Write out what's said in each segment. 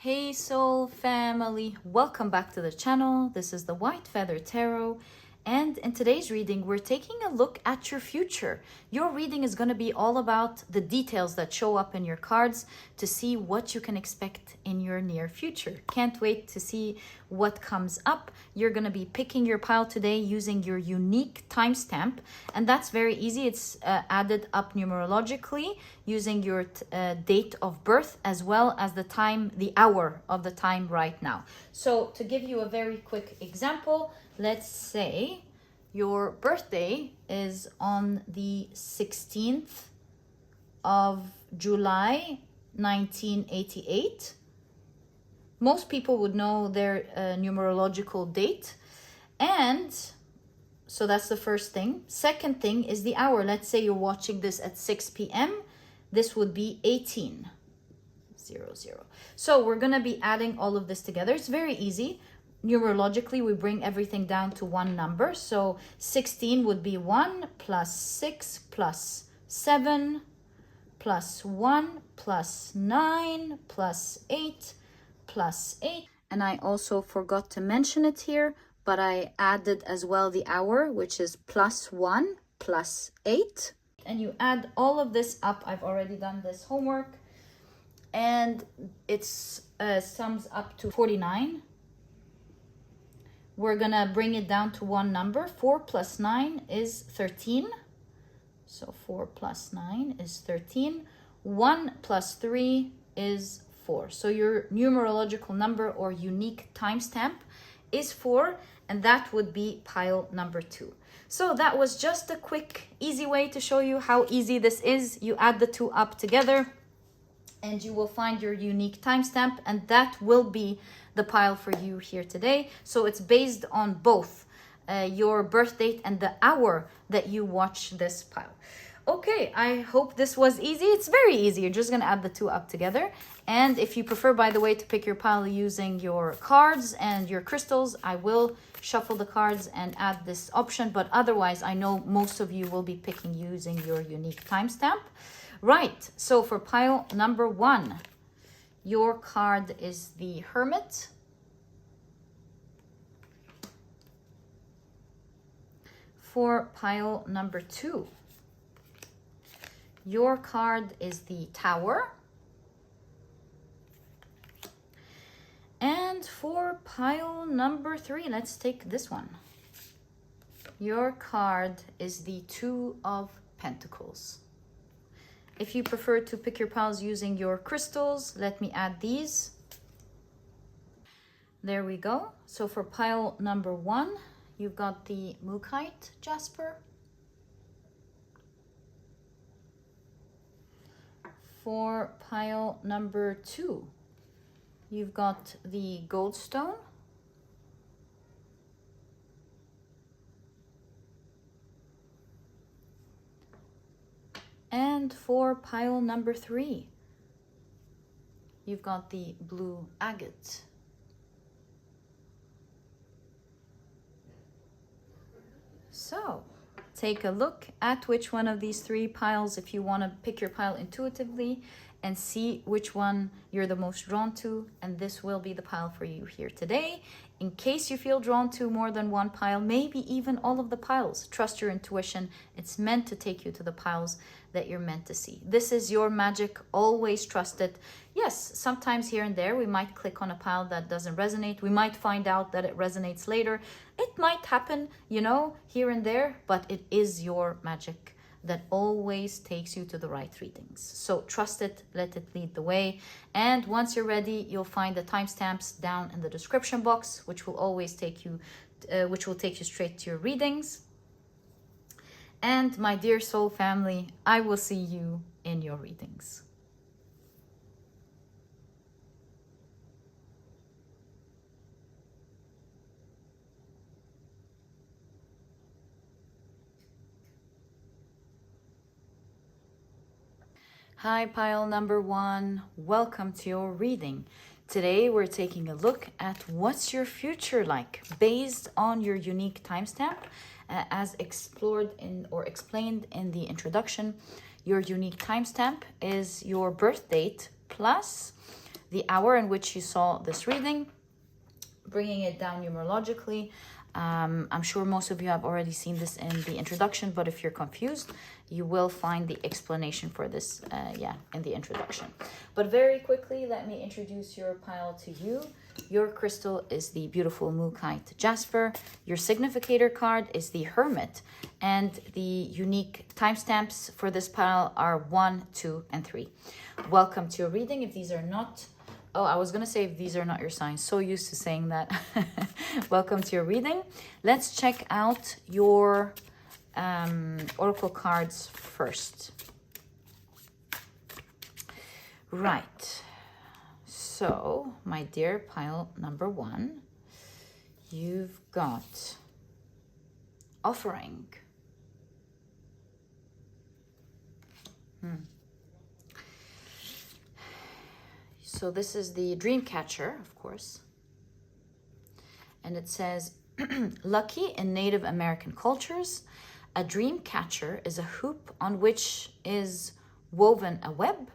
Hey Soul Family, welcome back to the channel. This is the White Feather Tarot, and in today's reading we're taking a look at your future. Your reading is going to be all about the details that show up in your cards to see what you can expect in your near future. Can't wait to see what comes up. You're going to be picking your pile today using your unique timestamp, and that's very easy. It's added up numerologically using your date of birth as well as the time, the hour of the time right now. So to give you a very quick example, let's say your birthday is on the 16th of July 1988. Most people would know their numerological date, and so that's the first thing. Second thing is the hour. Let's say you're watching this at 6 p.m. This would be 18:00. So we're going to be adding all of this together. It's very easy. Numerologically, we bring everything down to one number. So 16 would be 1 plus 6 plus 7 plus 1 plus 9 plus 8 plus 8. And I also forgot to mention it here, but I added as well the hour, which is plus 1 plus 8. And you add all of this up. I've already done this homework, and it's sums up to 49. We're gonna bring it down to one number. 4 plus 9 is 13. So 4 plus 9 is 13. 1 plus 3 is 4. So your numerological number or unique timestamp is 4, and that would be pile number 2. So that was just a quick, easy way to show you how easy this is. You add the two up together and you will find your unique timestamp, and that will be the pile for you here today. So it's based on both your birth date and the hour that you watch this pile. Okay, I hope this was easy. It's very easy. You're just gonna add the two up together. And if you prefer, by the way, to pick your pile using your cards and your crystals, I will shuffle the cards and add this option. But otherwise, I know most of you will be picking using your unique timestamp. Right, so for pile number 1, your card is the Hermit. For pile number 2, your card is the Tower. And for pile number 3, let's take this one. Your card is the Two of Pentacles. If you prefer to pick your piles using your crystals, let me add these. There we go. So for pile number 1, you've got the Mookaite Jasper. For pile number 2, you've got the Goldstone. And for pile number 3, you've got the blue Agate. So take a look at which one of these 3 piles, if you want to pick your pile intuitively and see which one you're the most drawn to, and this will be the pile for you here today. In case you feel drawn to more than one pile, maybe even all of the piles, trust your intuition. It's meant to take you to the piles that you're meant to see. This is your magic. Always trust it. Yes, sometimes here and there we might click on a pile that doesn't resonate. We might find out that it resonates later. It might happen, you know, here and there, but it is your magic that always takes you to the right readings. So trust it, let it lead the way. And once you're ready, you'll find the timestamps down in the description box, which will always take you, straight to your readings. And my dear soul family, I will see you in your readings. Hi, pile number 1. Welcome to your reading. Today, we're taking a look at what's your future like based on your unique timestamp, as explored in or explained in the introduction. Your unique timestamp is your birth date plus the hour in which you saw this reading, bringing it down numerologically. I'm sure most of you have already seen this in the introduction, but if you're confused, you will find the explanation for this, in the introduction. But very quickly, let me introduce your pile to you. Your crystal is the beautiful Mookaite Jasper. Your significator card is the Hermit. And the unique timestamps for this pile are 1, 2, and 3. Welcome to your reading. If these are not... Oh, I was going to say if these are not your signs. So used to saying that. Welcome to your reading. Let's check out your oracle cards first. Right. So, my dear pile number 1, you've got offering. So this is the dream catcher, of course. And it says, lucky in Native American cultures, a dream catcher is a hoop on which is woven a web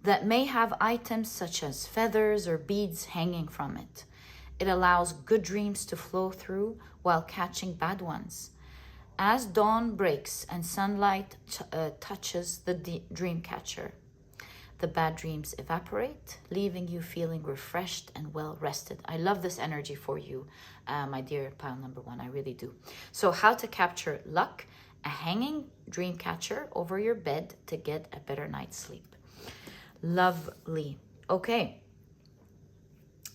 that may have items such as feathers or beads hanging from it. It allows good dreams to flow through while catching bad ones. As dawn breaks and sunlight touches the dream catcher, the bad dreams evaporate, leaving you feeling refreshed and well rested. I love this energy for you, my dear pile number 1. I really do. So how to capture luck: a hanging dream catcher over your bed to get a better night's sleep. Lovely. Okay.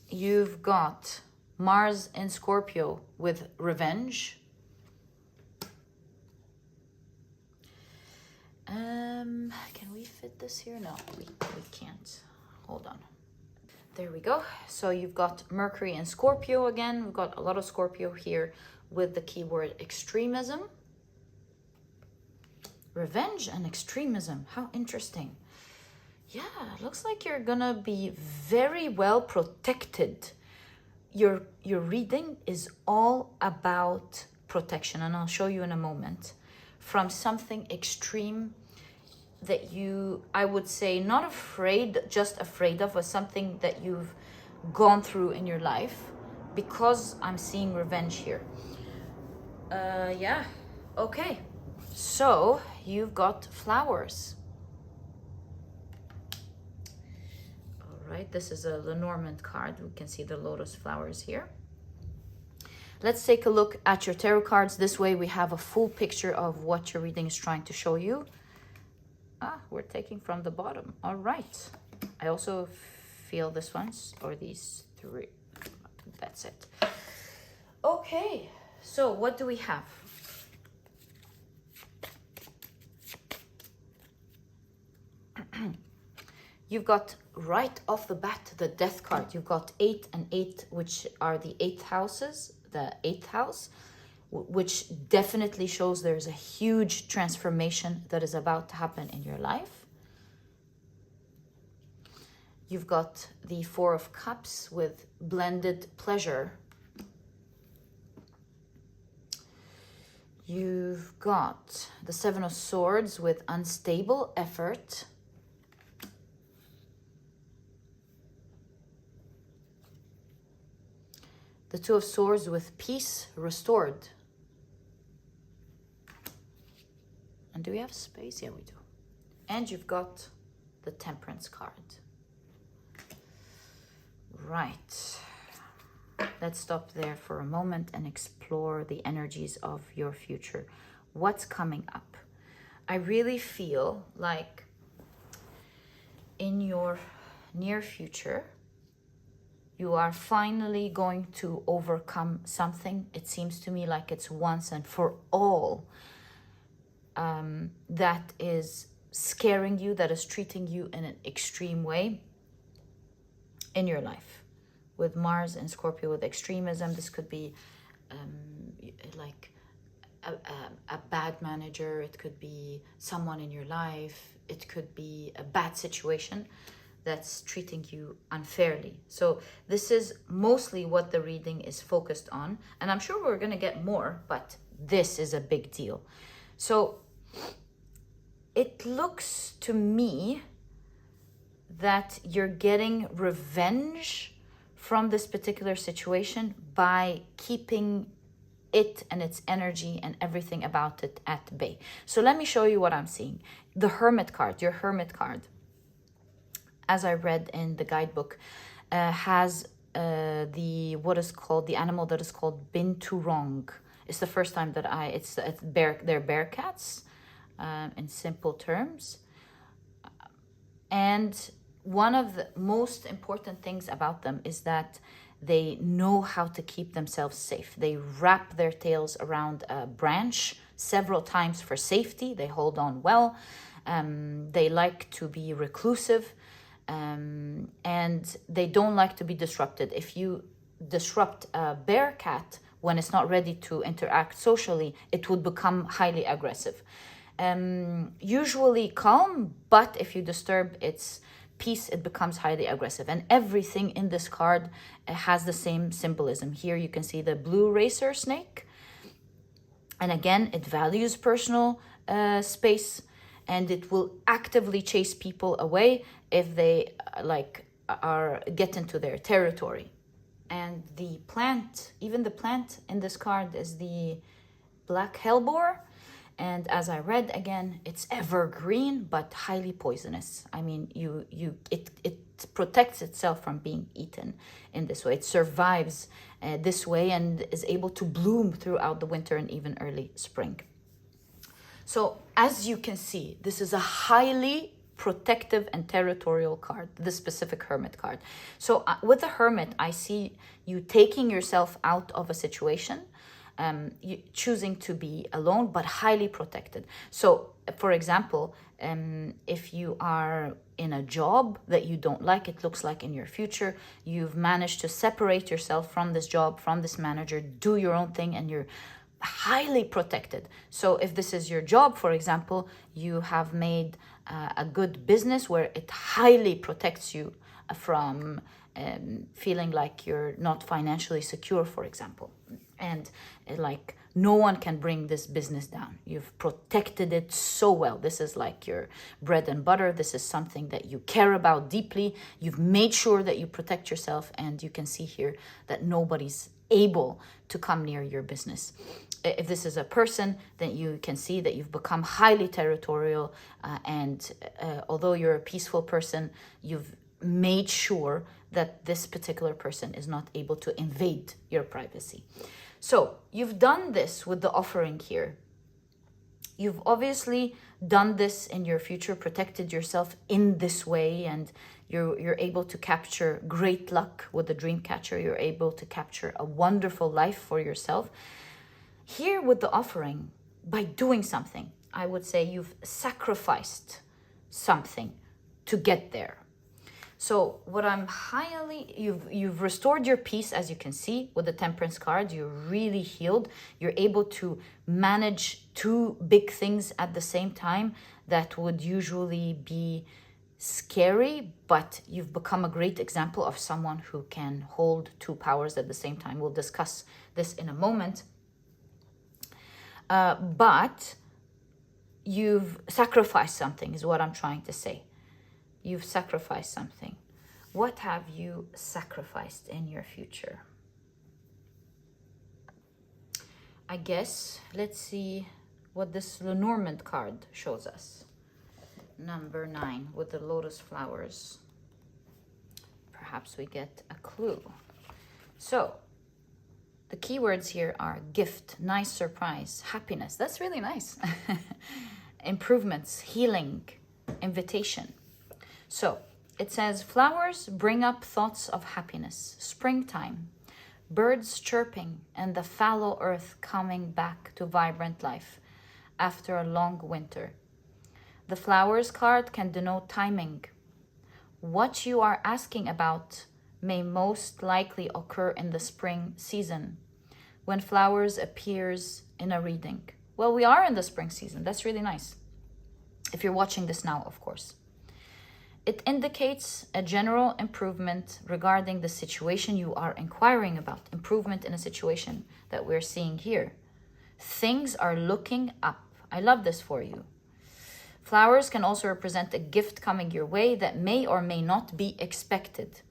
You've got Mars in Scorpio with revenge. Can we fit this here? No, we can't. Hold on. There we go. So you've got Mercury and Scorpio again. We've got a lot of Scorpio here with the keyword extremism. Revenge and extremism. How interesting. Yeah, looks like you're gonna be very well protected. Your reading is all about protection, and I'll show you in a moment. From something extreme that you, I would say, not afraid, just afraid of, or something that you've gone through in your life, because I'm seeing revenge here. Yeah, okay. So you've got flowers. All right, this is a Lenormand card. We can see the lotus flowers here. Let's take a look at your tarot cards. This way we have a full picture of what your reading is trying to show you. We're taking from the bottom. All right. I also feel this one's, or these 3. That's it. Okay. So what do we have? You've got right off the bat the death card. You've got 8 and 8, which are the 8th houses, the 8th house, which definitely shows there's a huge transformation that is about to happen in your life. You've got the 4 of Cups with blended pleasure. You've got the 7 of Swords with unstable effort. The 2 of Swords with peace restored. And do we have space? Yeah, we do. And you've got the Temperance card. Right. Let's stop there for a moment and explore the energies of your future. What's coming up? I really feel like in your near future, you are finally going to overcome something. It seems to me like it's once and for all. That is scaring you, that is treating you in an extreme way in your life. With Mars and Scorpio with extremism, this could be like a bad manager, it could be someone in your life, it could be a bad situation that's treating you unfairly. So this is mostly what the reading is focused on, and I'm sure we're going to get more, but this is a big deal. So it looks to me that you're getting revenge from this particular situation by keeping it and its energy and everything about it at bay. So let me show you what I'm seeing. The Hermit card, your Hermit card, as I read in the guidebook, has the animal that is called binturong. It's the first time that they're bear cats, in simple terms. And one of the most important things about them is that they know how to keep themselves safe. They wrap their tails around a branch several times for safety. They hold on well. They like to be reclusive, and they don't like to be disrupted. If you disrupt a bear cat when it's not ready to interact socially, it would become highly aggressive. Usually calm, but if you disturb its peace, it becomes highly aggressive. And everything in this card has the same symbolism. Here you can see the blue racer snake. And again, it values personal space, and it will actively chase people away if they get into their territory. And the plant, even the plant in this card, is the black hellebore. And as I read again, it's evergreen but highly poisonous. I mean, it protects itself from being eaten in this way. It survives this way and is able to bloom throughout the winter and even early spring. So as you can see, this is a highly protective and territorial card, this specific Hermit card. So with the Hermit, I see you taking yourself out of a situation, you choosing to be alone, but highly protected. So, for example, if you are in a job that you don't like, it looks like in your future, you've managed to separate yourself from this job, from this manager, do your own thing, and you're highly protected. So if this is your job, for example, you have made a good business where it highly protects you from feeling like you're not financially secure, for example. And like no one can bring this business down. You've protected it so well. This is like your bread and butter. This is something that you care about deeply. You've made sure that you protect yourself, and you can see here that nobody's able to come near your business. If this is a person, then you can see that you've become highly territorial, and although you're a peaceful person, you've made sure that this particular person is not able to invade your privacy. So you've done this with the offering here. You've obviously done this in your future, protected yourself in this way, and you're able to capture great luck with the dream catcher. You're able to capture a wonderful life for yourself. Here with the offering, by doing something, I would say you've sacrificed something to get there. So what you've restored your peace, as you can see with the Temperance card. You're really healed. You're able to manage two big things at the same time that would usually be scary, but you've become a great example of someone who can hold two powers at the same time. We'll discuss this in a moment. But you've sacrificed something, is what I'm trying to say. You've sacrificed something. What have you sacrificed in your future? I guess, let's see what this Lenormand card shows us. Number 9 with the lotus flowers. Perhaps we get a clue. So, the keywords here are gift, nice surprise, happiness. That's really nice. Improvements, healing, invitation. So it says, flowers bring up thoughts of happiness, springtime, birds chirping, and the fallow earth coming back to vibrant life after a long winter. The flowers card can denote timing. What you are asking about may most likely occur in the spring season, when flowers appears in a reading. Well, we are in the spring season. That's really nice. If you're watching this now, of course. It indicates a general improvement regarding the situation you are inquiring about. Improvement in a situation that we're seeing here. Things are looking up. I love this for you. Flowers can also represent a gift coming your way that may or may not be expected.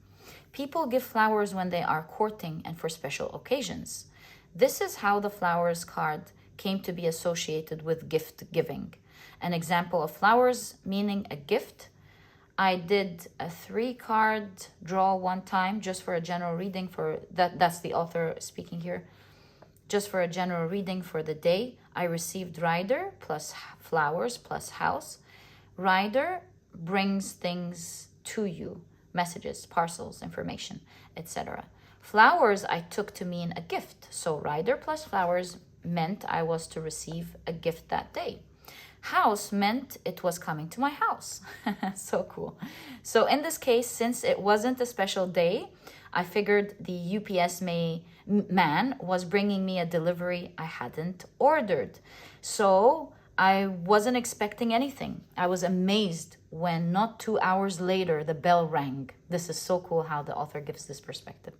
People give flowers when they are courting and for special occasions. This is how the flowers card came to be associated with gift giving. An example of flowers meaning a gift. I did a 3-card draw one time just for a general reading for that's the author speaking here. Just for a general reading for the day, I received rider plus flowers plus house. Rider brings things to you, messages, parcels, information, etc. Flowers I took to mean a gift. So rider plus flowers meant I was to receive a gift that day. House meant it was coming to my house. So cool. So in this case, since it wasn't a special day, I figured the UPS man was bringing me a delivery I hadn't ordered. So I wasn't expecting anything. I was amazed when not 2 hours later, the bell rang. This is so cool how the author gives this perspective.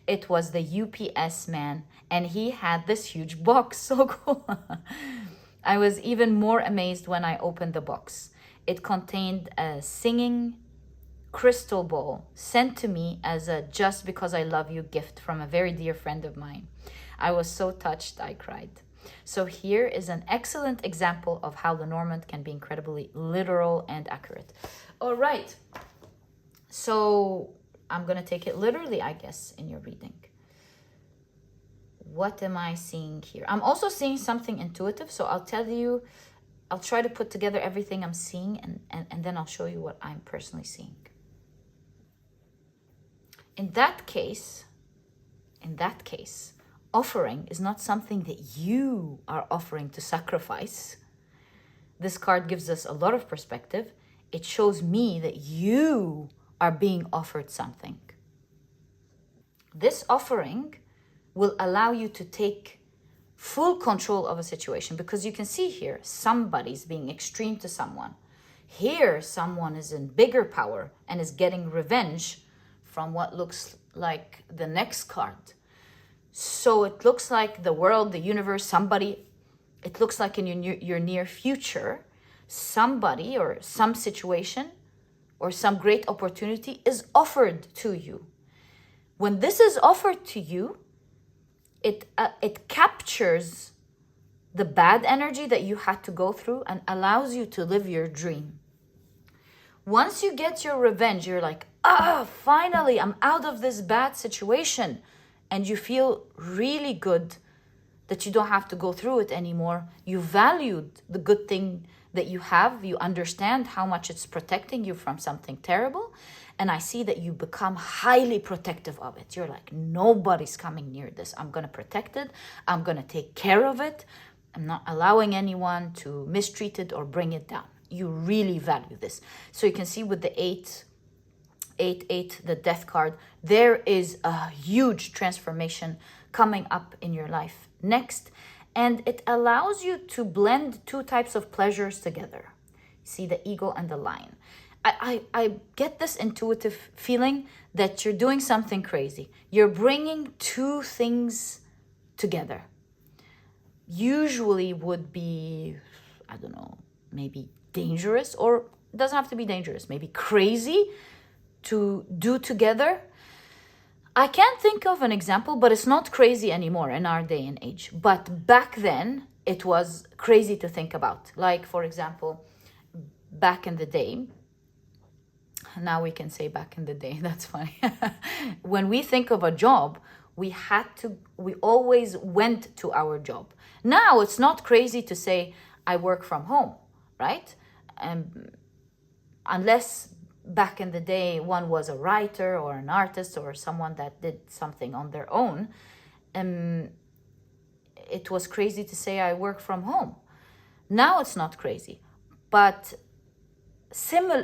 It was the UPS man and he had this huge box. So cool. I was even more amazed when I opened the box. It contained a singing crystal ball sent to me as a just because I love you gift from a very dear friend of mine. I was so touched, I cried. So here is an excellent example of how the Normand can be incredibly literal and accurate. All right. So I'm going to take it literally, I guess, in your reading. What am I seeing here? I'm also seeing something intuitive. So I'll tell you, I'll try to put together everything I'm seeing and then I'll show you what I'm personally seeing. In that case, offering is not something that you are offering to sacrifice. This card gives us a lot of perspective. It shows me that you are being offered something. This offering will allow you to take full control of a situation because you can see here, somebody's being extreme to someone. Here, someone is in bigger power and is getting revenge from what looks like the next card. So it looks like the world, the universe, somebody, it looks like in your near future, somebody or some situation or some great opportunity is offered to you. When this is offered to you, it captures the bad energy that you had to go through and allows you to live your dream. Once you get your revenge, you're like, finally, I'm out of this bad situation. And you feel really good that you don't have to go through it anymore. You valued the good thing that you have. You understand how much it's protecting you from something terrible. And I see that you become highly protective of it. You're like, nobody's coming near this. I'm going to protect it. I'm going to take care of it. I'm not allowing anyone to mistreat it or bring it down. You really value this. So you can see with the 8, the death card, there is a huge transformation coming up in your life next. And it allows you to blend 2 types of pleasures together. See the eagle and the lion. I get this intuitive feeling that you're doing something crazy. You're bringing 2 things together. Usually would be, I don't know, maybe dangerous, or it doesn't have to be dangerous, maybe crazy to do together. I can't think of an example, but it's not crazy anymore in our day and age. But back then, it was crazy to think about. Like, for example, back in the day, now we can say back in the day, that's funny. When we think of a job, we always went to our job. Now it's not crazy to say, I work from home, right? Unless back in the day, one was a writer or an artist or someone that did something on their own. It was crazy to say I work from home. Now it's not crazy. But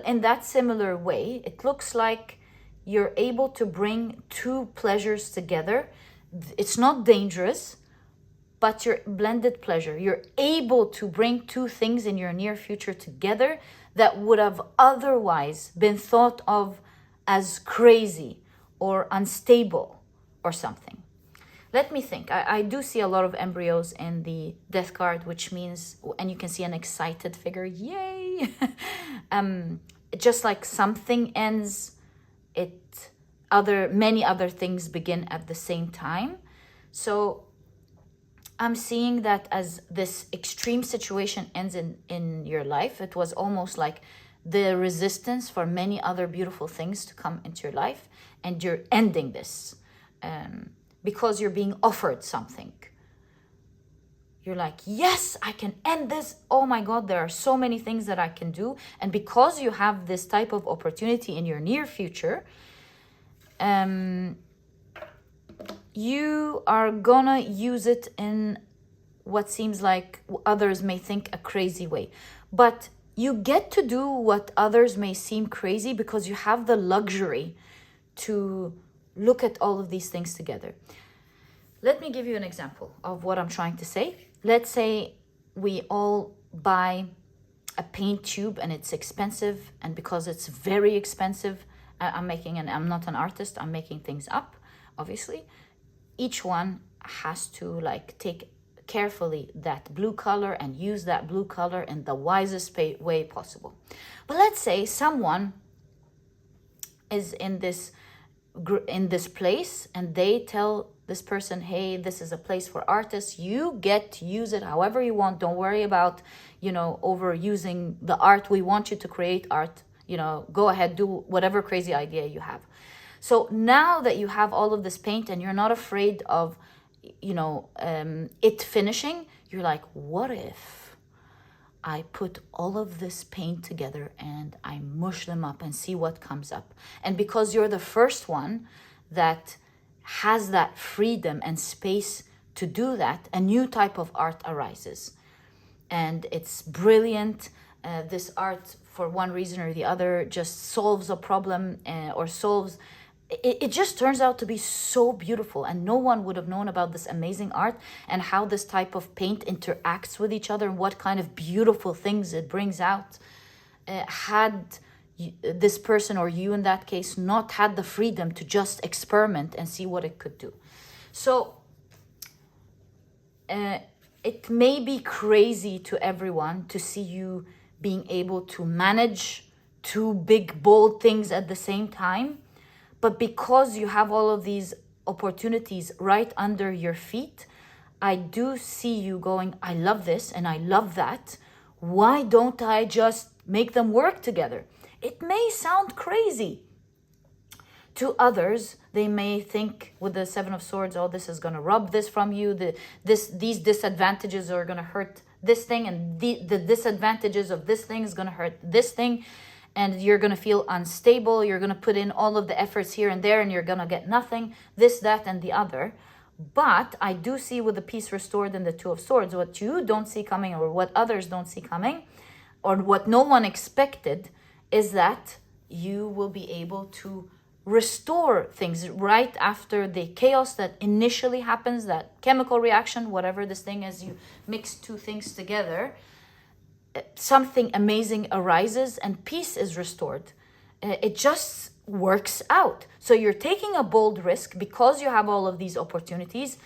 in that similar way, it looks like you're able to bring 2 pleasures together. It's not dangerous, but your blended pleasure. You're able to bring 2 things in your near future together that would have otherwise been thought of as crazy or unstable or something. Let me think. I do see a lot of embryos in the death card, which means, and you can see an excited figure. Yay! maybe. Just like something ends, many other things begin at the same time. So I'm seeing that as this extreme situation ends in your life, it was almost like the resistance for many other beautiful things to come into your life, and you're ending this because you're being offered something. You're like, yes, I can end this. Oh my God, there are so many things that I can do. And because you have this type of opportunity in your near future, you are gonna use it in what seems like others may think a crazy way. But you get to do what others may seem crazy because you have the luxury to look at all of these things together. Let me give you an example of what I'm trying to say. Let's say we all buy a paint tube and it's expensive, and because it's very expensive, I'm not an artist, I'm making things up, obviously. Each one has to like take carefully that blue color and use that blue color in the wisest way possible. But let's say someone is in this place and they tell this person, hey, this is a place for artists. You get to use it however you want. Don't worry about, overusing the art. We want you to create art. Go ahead, do whatever crazy idea you have. So now that you have all of this paint and you're not afraid of, it finishing, you're like, what if I put all of this paint together and I mush them up and see what comes up? And because you're the first one that has that freedom and space to do that, a new type of art arises. And it's brilliant. This art, for one reason or the other, just solves a problem or solves... It just turns out to be so beautiful, and no one would have known about this amazing art and how this type of paint interacts with each other and what kind of beautiful things it brings out had this person, or you in that case, not had the freedom to just experiment and see what it could do. So it may be crazy to everyone to see you being able to manage two big, bold things at the same time. But because you have all of these opportunities right under your feet, I do see you going, I love this and I love that. Why don't I just make them work together? It may sound crazy. To others, they may think with the Seven of Swords, oh, this is going to rub this from you. These disadvantages are going to hurt this thing, and the disadvantages of this thing is going to hurt this thing. And you're going to feel unstable. You're going to put in all of the efforts here and there, and you're going to get nothing, this, that, and the other. But I do see with the peace restored in the Two of Swords, what you don't see coming, or what others don't see coming, or what no one expected, is that you will be able to restore things right after the chaos that initially happens, that chemical reaction, whatever this thing is, you mix two things together. Something amazing arises and peace is restored. It just works out. So you're taking a bold risk because you have all of these opportunities,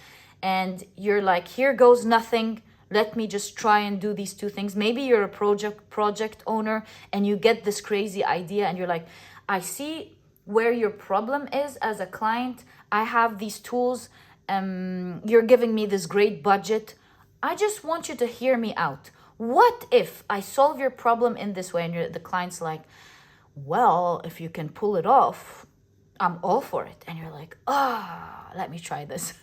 and you're like, here goes nothing. Let me just try and do these two things. Maybe you're a project owner and you get this crazy idea and you're like, I see where your problem is as a client. I have these tools. You're giving me this great budget. I just want you to hear me out. What if I solve your problem in this way? And the client's like, well, if you can pull it off, I'm all for it. And you're like, let me try this.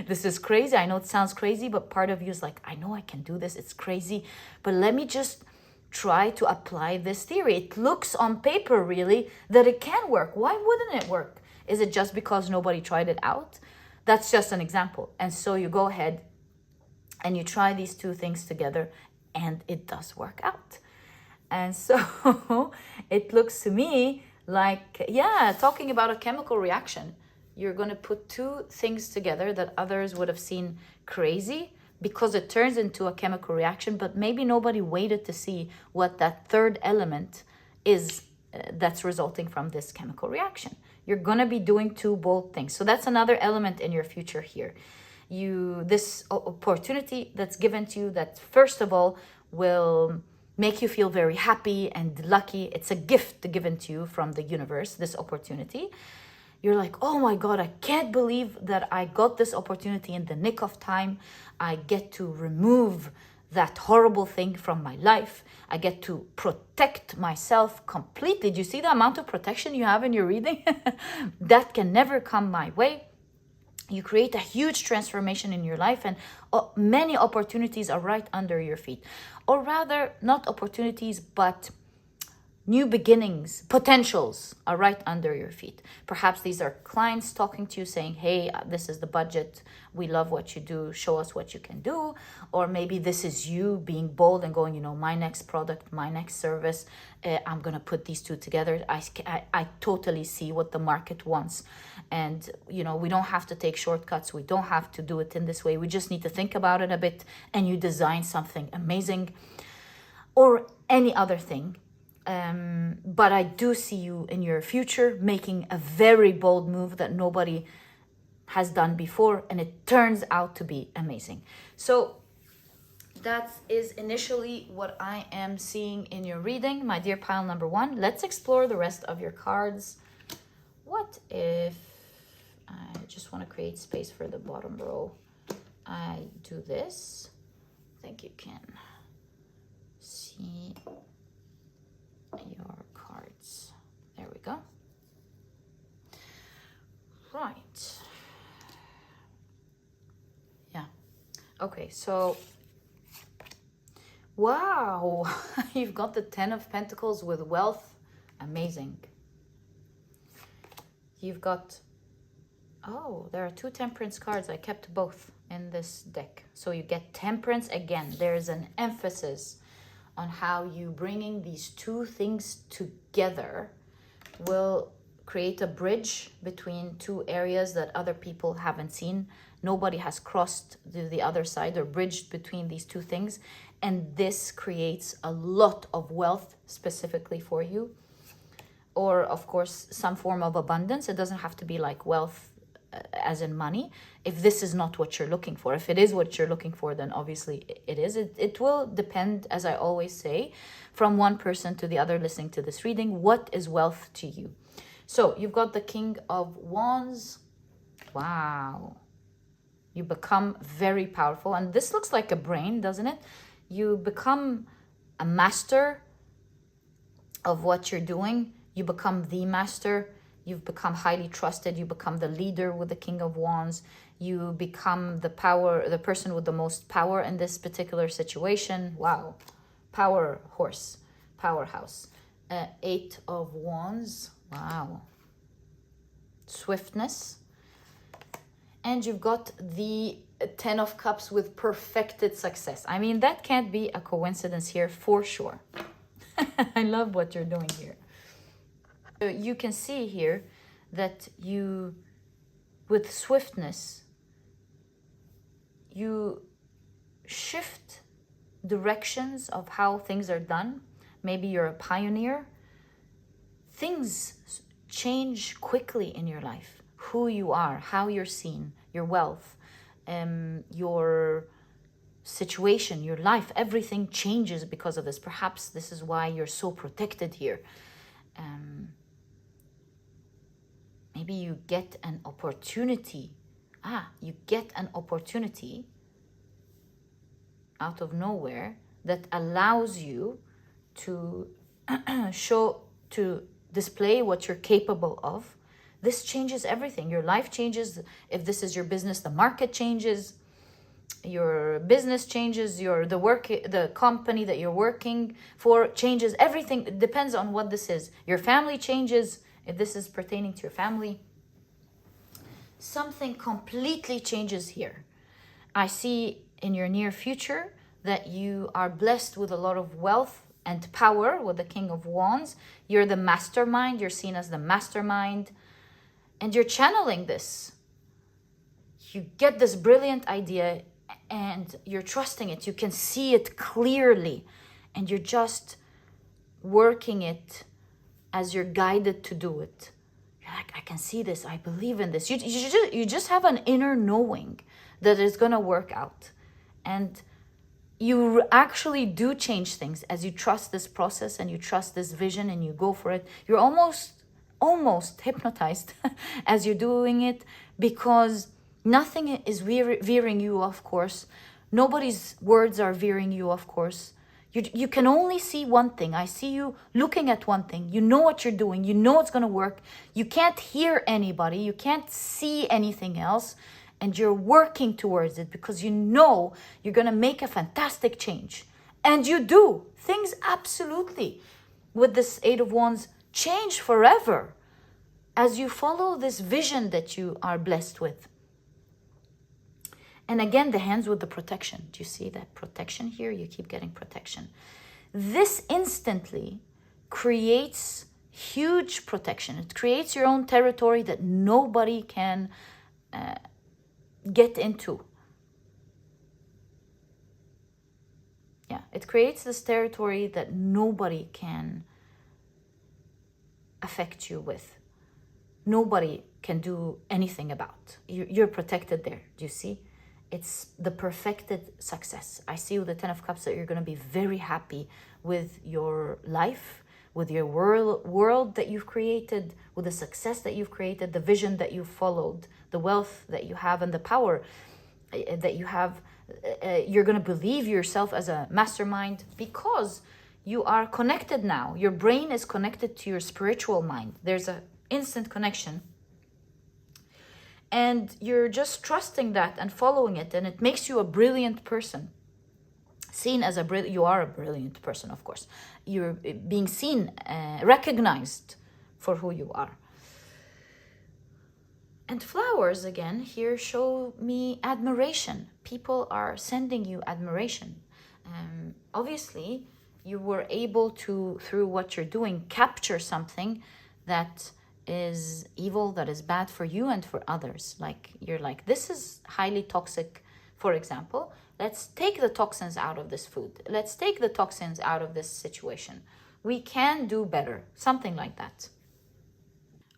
This is crazy. I know it sounds crazy, but part of you is like, I know I can do this. It's crazy, but let me just try to apply this theory. It looks on paper really that it can work. Why wouldn't it work? Is it just because nobody tried it out? That's just an example. And so you go ahead and you try these two things together, and it does work out. And so it looks to me like, talking about a chemical reaction. You're going to put two things together that others would have seen crazy because it turns into a chemical reaction, but maybe nobody waited to see what that third element is that's resulting from this chemical reaction. You're going to be doing two bold things. So that's another element in your future here. This opportunity that's given to you that first of all will make you feel very happy and lucky. It's a gift given to you from the universe, this opportunity. You're like, oh my God, I can't believe that I got this opportunity in the nick of time. I get to remove that horrible thing from my life. I get to protect myself completely. Do you see the amount of protection you have in your reading? That can never come my way. You create a huge transformation in your life, and many opportunities are right under your feet. Or rather, not opportunities, but new beginnings, potentials are right under your feet. Perhaps these are clients talking to you saying, hey, this is the budget. We love what you do. Show us what you can do. Or maybe this is you being bold and going, my next product, my next service, I'm going to put these two together. I totally see what the market wants. And, we don't have to take shortcuts. We don't have to do it in this way. We just need to think about it a bit, and you design something amazing or any other thing. But I do see you in your future making a very bold move that nobody has done before, and it turns out to be amazing. So that is initially what I am seeing in your reading, my dear pile number 1. Let's explore the rest of your cards. What if I just want to create space for the bottom row? I do this. I think you can see your cards. There we go. Right. Yeah. Okay, so wow, you've got the 10 of Pentacles with wealth. Amazing. You've got, there are 2 Temperance cards. I kept both in this deck. So you get Temperance again. There's an emphasis on how you bringing these 2 things together will create a bridge between 2 areas that other people haven't seen. Nobody has crossed to the other side or bridged between these 2 things. And this creates a lot of wealth specifically for you. Or, of course, some form of abundance. It doesn't have to be like wealth as in money. If this is not what you're looking for, if it is what you're looking for, then obviously it is. It will depend, as I always say, from one person to the other listening to this reading. What is wealth to you? So you've got the King of Wands. Wow. You become very powerful. And this looks like a brain, doesn't it? You become a master of what you're doing. You become the master. You've become highly trusted. You become the leader with the King of Wands. You become the person with the most power in this particular situation. Wow. Powerhouse. 8 of Wands. Wow. Swiftness. And you've got the 10 of Cups with perfected success. I mean, that can't be a coincidence here for sure. I love what you're doing here. So you can see here that you, with swiftness, you shift directions of how things are done. Maybe you're a pioneer. Things change quickly in your life. Who you are, how you're seen, your wealth, your situation, your life, everything changes because of this. Perhaps this is why you're so protected here. Maybe you get an opportunity. You get an opportunity out of nowhere that allows you to to display what you're capable of. This changes everything. Your life changes. If this is your business, the market changes. Your business changes. The company that you're working for changes. Everything. It depends on what this is. Your family changes. If this is pertaining to your family, something completely changes here. I see in your near future that you are blessed with a lot of wealth and power with the King of Wands. You're the mastermind. You're seen as the mastermind. And you're channeling this. You get this brilliant idea and you're trusting it. You can see it clearly. And you're just working it as you're guided to do it. You're like, I can see this. I believe in this. You just have an inner knowing that it's going to work out. And you actually do change things as you trust this process and you trust this vision and you go for it. You're almost hypnotized as you're doing it, because nothing is veering you off course. Nobody's words are veering you off course. You can only see one thing. I see you looking at one thing. You know what you're doing. You know it's going to work. You can't hear anybody. You can't see anything else. And you're working towards it because you know you're going to make a fantastic change. And you do. Things absolutely, with this Eight of Wands, change forever as you follow this vision that you are blessed with. And again, the hands with the protection. Do you see that protection here? You keep getting protection. This instantly creates huge protection. It creates your own territory that nobody can get into. Yeah, it creates this territory that nobody can affect you with. Nobody can do anything about. You're protected there. Do you see? It's the perfected success. I see with the Ten of Cups that you're going to be very happy with your life, with your world that you've created, with the success that you've created, the vision that you've followed, the wealth that you have, and the power that you have. You're going to believe yourself as a mastermind because you are connected now. Your brain is connected to your spiritual mind. There's an instant connection. And you're just trusting that and following it. And it makes you a brilliant person. Seen as you are a brilliant person, of course. You're being seen, recognized for who you are. And flowers, again, here show me admiration. People are sending you admiration. Obviously, you were able to, through what you're doing, capture something that is evil, that is bad for you and for others. Like, you're like, this is highly toxic, for example. Let's take the toxins out of this food. Let's take the toxins out of this situation. We can do better. Something like that.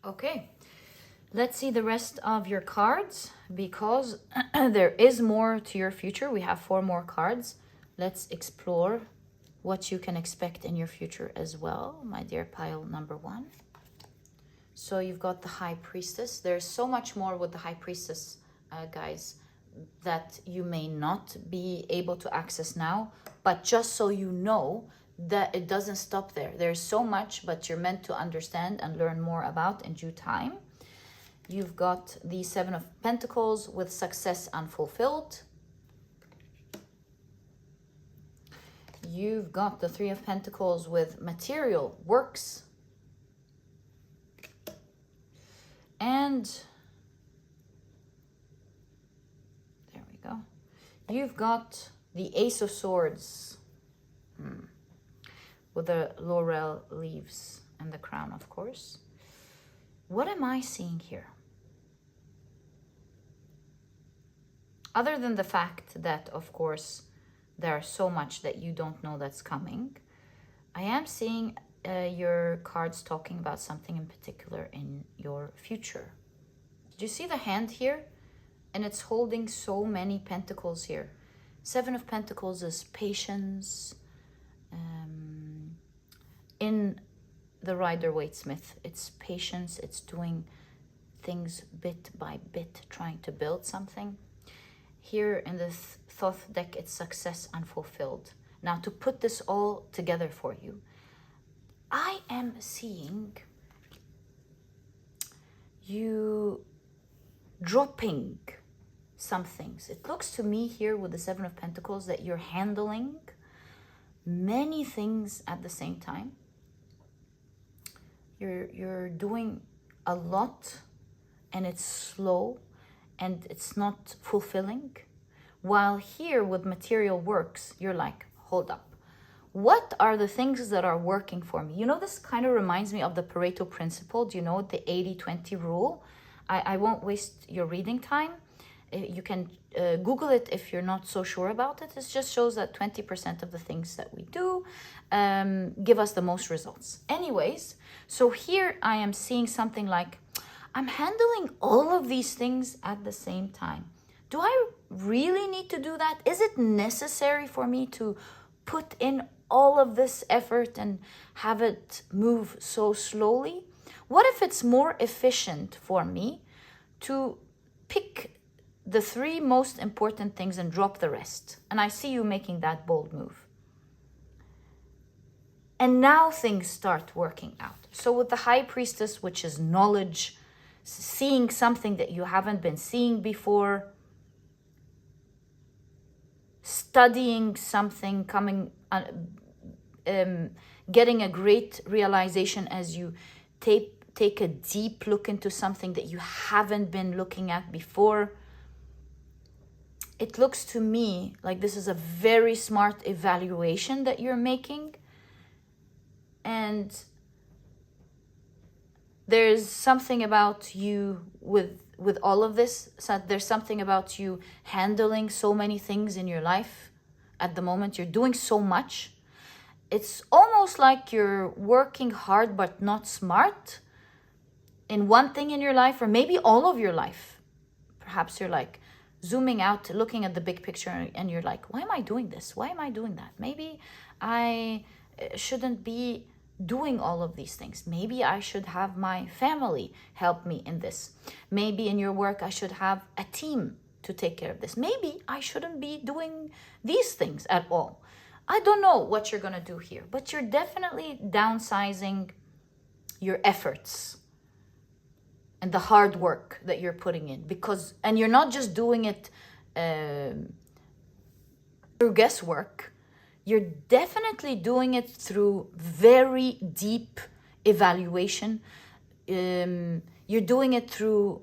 Okay. Let's see the rest of your cards, because there is more to your future. We have 4 more cards. Let's explore what you can expect in your future as well, my dear pile number 1. So you've got the High Priestess. There's so much more with the High Priestess, guys, that you may not be able to access now. But just so you know that it doesn't stop there. There's so much, but you're meant to understand and learn more about in due time. You've got the 7 of Pentacles with success unfulfilled. You've got the 3 of Pentacles with material works. And there we go. You've got the Ace of Swords with the laurel leaves and the crown, of course. What am I seeing here? Other than the fact that, of course, there's so much that you don't know that's coming, I am seeing your cards talking about something in particular in your future. Do you see the hand here? And it's holding so many pentacles here. 7 of Pentacles is patience. In the Rider-Waite-Smith, it's patience. It's doing things bit by bit, trying to build something. Here in the Thoth deck, it's success unfulfilled. Now, to put this all together for you, I am seeing you dropping some things. It looks to me here with the 7 of Pentacles that you're handling many things at the same time. You're doing a lot and it's slow and it's not fulfilling. While here with material works, you're like, hold up. What are the things that are working for me? You know, this kind of reminds me of the Pareto principle. Do you know the 80-20 rule? I won't waste your reading time. You can Google it if you're not so sure about it. It just shows that 20% of the things that we do give us the most results. Anyways, so here I am seeing something like, I'm handling all of these things at the same time. do I really need to do that? Is it necessary for me to put in all of this effort and have it move so slowly? What if it's more efficient for me to pick the 3 most important things and drop the rest? And I see you making that bold move. And now things start working out. So with the High Priestess, which is knowledge, seeing something that you haven't been seeing before, studying something, getting a great realization as you take a deep look into something that you haven't been looking at before. It looks to me like this is a very smart evaluation that you're making. And there's something about you with all of this. So there's something about you handling so many things in your life at the moment. You're doing so much. It's almost like you're working hard but not smart in one thing in your life, or maybe all of your life. Perhaps you're like zooming out, looking at the big picture, and you're like, why am I doing this? Why am I doing that? Maybe I shouldn't be doing all of these things. Maybe I should have my family help me in this. Maybe in your work, I should have a team to take care of this. Maybe I shouldn't be doing these things at all. I don't know what you're going to do here, but you're definitely downsizing your efforts and the hard work that you're putting in, and you're not just doing it through guesswork. You're definitely doing it through very deep evaluation. You're doing it through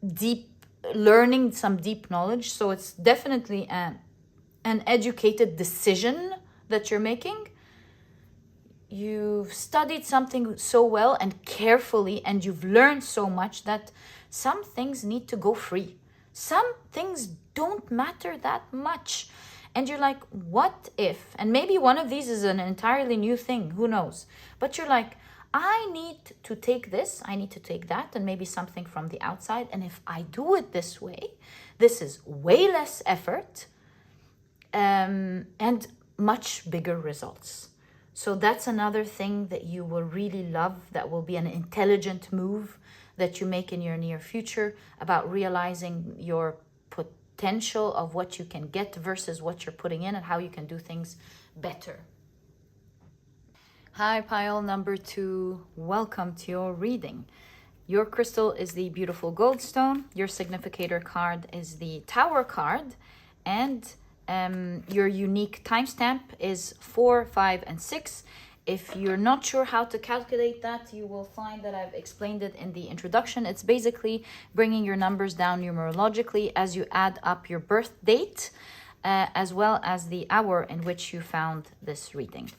deep learning, some deep knowledge. So it's definitely an educated decision that you're making. You've studied something so well and carefully, and you've learned so much that some things need to go free. Some things don't matter that much. And you're like, what if? And maybe one of these is an entirely new thing, who knows? But you're like, I need to take this, I need to take that, and maybe something from the outside. And if I do it this way, this is way less effort and much bigger results. So that's another thing that you will really love, that will be an intelligent move that you make in your near future, about realizing your potential of what you can get versus what you're putting in, and how you can do things better. Hi, pile number 2. Welcome to your reading. Your crystal is the beautiful Goldstone. Your significator card is the Tower card. And your unique timestamp is 4, 5, and 6. If you're not sure how to calculate that, you will find that I've explained it in the introduction. It's basically bringing your numbers down numerologically as you add up your birth date, as well as the hour in which you found this reading.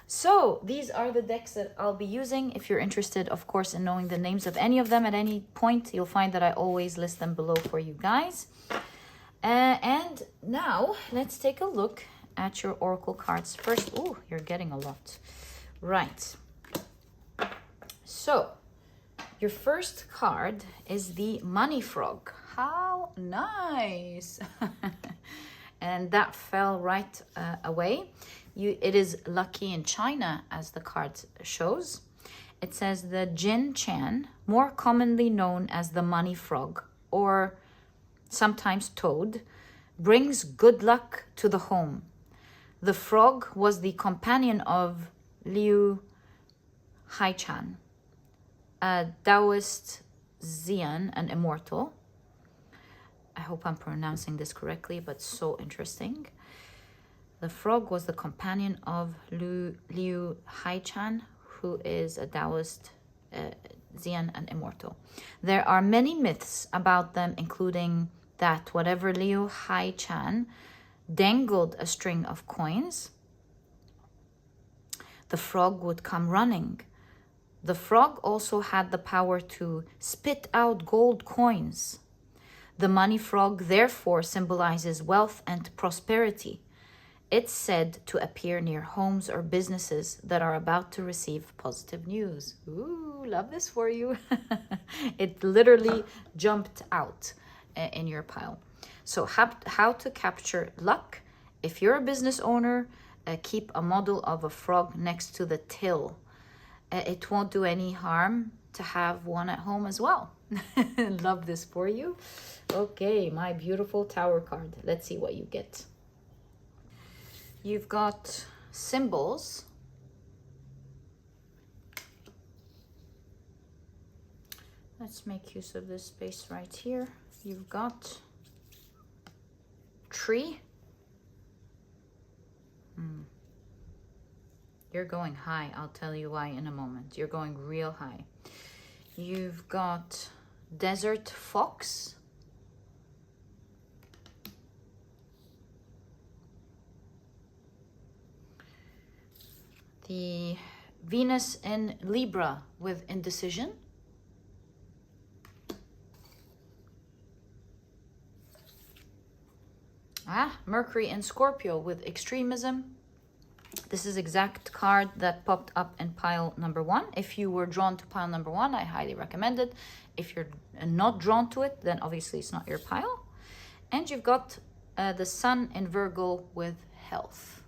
So these are the decks that I'll be using. If you're interested, of course, in knowing the names of any of them at any point, you'll find that I always list them below for you guys. And now let's take a look at your oracle cards first. Oh, you're getting a lot. Right. So your first card is the Money Frog. How nice. And that fell right away. It is lucky in China, as the card shows. It says the Jin Chan, more commonly known as the Money Frog, or sometimes toad, brings good luck to the home. The frog was the companion of Liu Haichan, a Taoist Xian, an immortal. I hope I'm pronouncing this correctly, but so interesting. The frog was the companion of Liu Haichan, who is a Taoist Xian, an immortal. There are many myths about them, including that whatever Liu Haichan dangled a string of coins, the frog would come running. The frog also had the power to spit out gold coins. The money frog therefore symbolizes wealth and prosperity. It's said to appear near homes or businesses that are about to receive positive news. Ooh, love this for you. It literally jumped out. in your pile. So how to capture luck. If you're a business owner, keep a model of a frog next to the till. It won't do any harm to have one at home as well. Love this for you. Okay, my beautiful tower card. Let's see what you get. You've got symbols. Let's make use of this space right here. You've got tree. You're going high. I'll tell you why in a moment. You're going real high. You've got desert fox. The Venus in Libra with indecision. Mercury in Scorpio with extremism. This is exact card that popped up in pile number 1. If you were drawn to pile number 1, I highly recommend it. If you're not drawn to it, then obviously it's not your pile. And you've got the Sun in Virgo with health.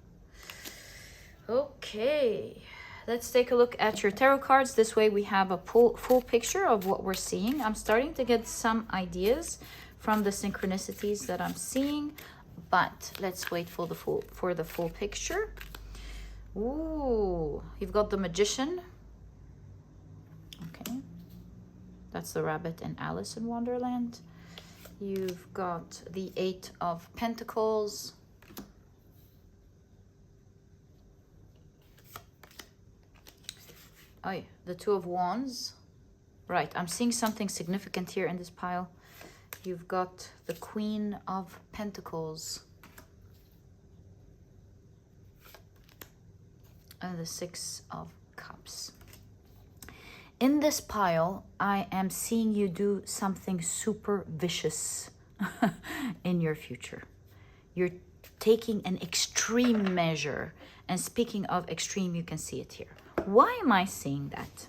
Okay, let's take a look at your tarot cards. This way we have a full picture of what we're seeing. I'm starting to get some ideas from the synchronicities that I'm seeing, but let's wait for the full picture. Ooh, you've got the Magician. Okay, that's the rabbit in Alice in Wonderland. You've got the 8 of Pentacles. Oh yeah, the 2 of Wands. Right, I'm seeing something significant here in this pile. You've got the Queen of Pentacles. And the 6 of Cups. In this pile, I am seeing you do something super vicious in your future. You're taking an extreme measure. And speaking of extreme, you can see it here. Why am I seeing that?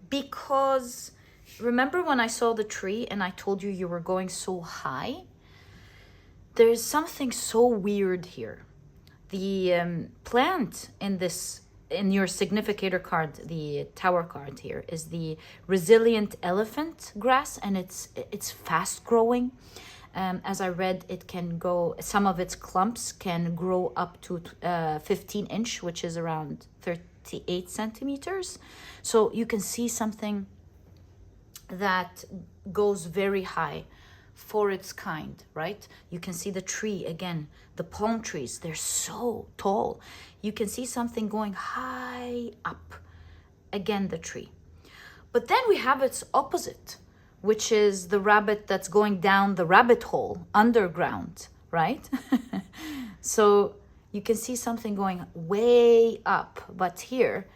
Because remember when I saw the tree and I told you you were going so high? There's something so weird here. The plant in your significator card, the tower card here, is the resilient elephant grass, and it's fast growing. As I read, it can go, some of its clumps can grow up to 15 inch, which is around 38 centimeters. So you can see something that goes very high for its kind, right? You can see the tree again, the palm trees, they're so tall. You can see something going high up, again, the tree. But then we have its opposite, which is the rabbit that's going down the rabbit hole underground, right? So you can see something going way up, but here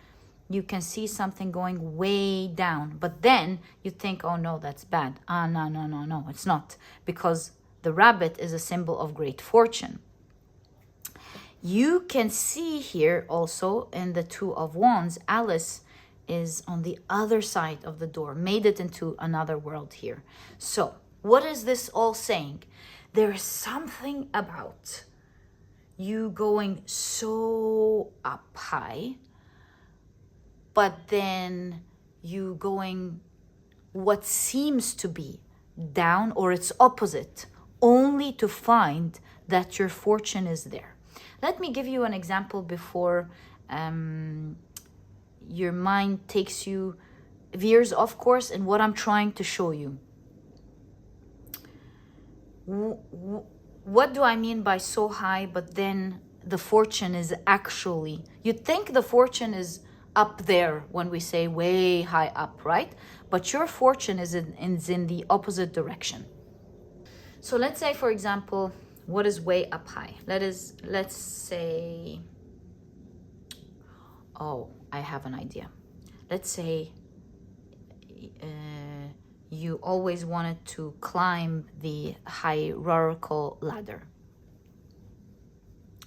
you can see something going way down. But then you think, oh no, that's bad. No, it's not. Because the rabbit is a symbol of great fortune. You can see here also in the 2 of Wands, Alice is on the other side of the door, made it into another world here. So what is this all saying? There's something about you going so up high, but then you going what seems to be down or its opposite, only to find that your fortune is there. Let me give you an example before your mind takes you, veers off course in what I'm trying to show you. What do I mean by so high, but then the fortune is actually, you'd think the fortune is up there when we say way high up, right? But your fortune is in the opposite direction. So let's say, for example, what is way up high? Let's say, oh, I have an idea. Let's say you always wanted to climb the hierarchical ladder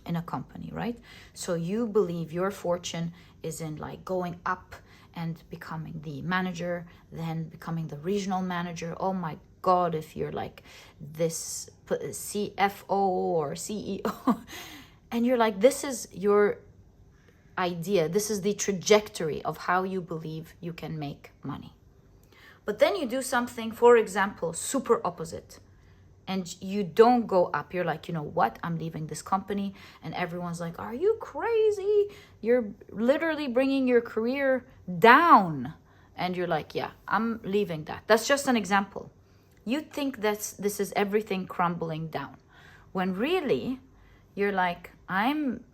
in a company, right? So you believe your fortune is in like going up and becoming the manager, then becoming the regional manager. Oh my God if you're like this CFO or CEO. And you're like, this is your idea. This is the trajectory of how you believe you can make money. But then you do something, for example, super opposite. And you don't go up. You're like, you know what? I'm leaving this company. And everyone's like, are you crazy? You're literally bringing your career down. And you're like, yeah, I'm leaving that. That's just an example. You think this is everything crumbling down. When really, you're like, I'm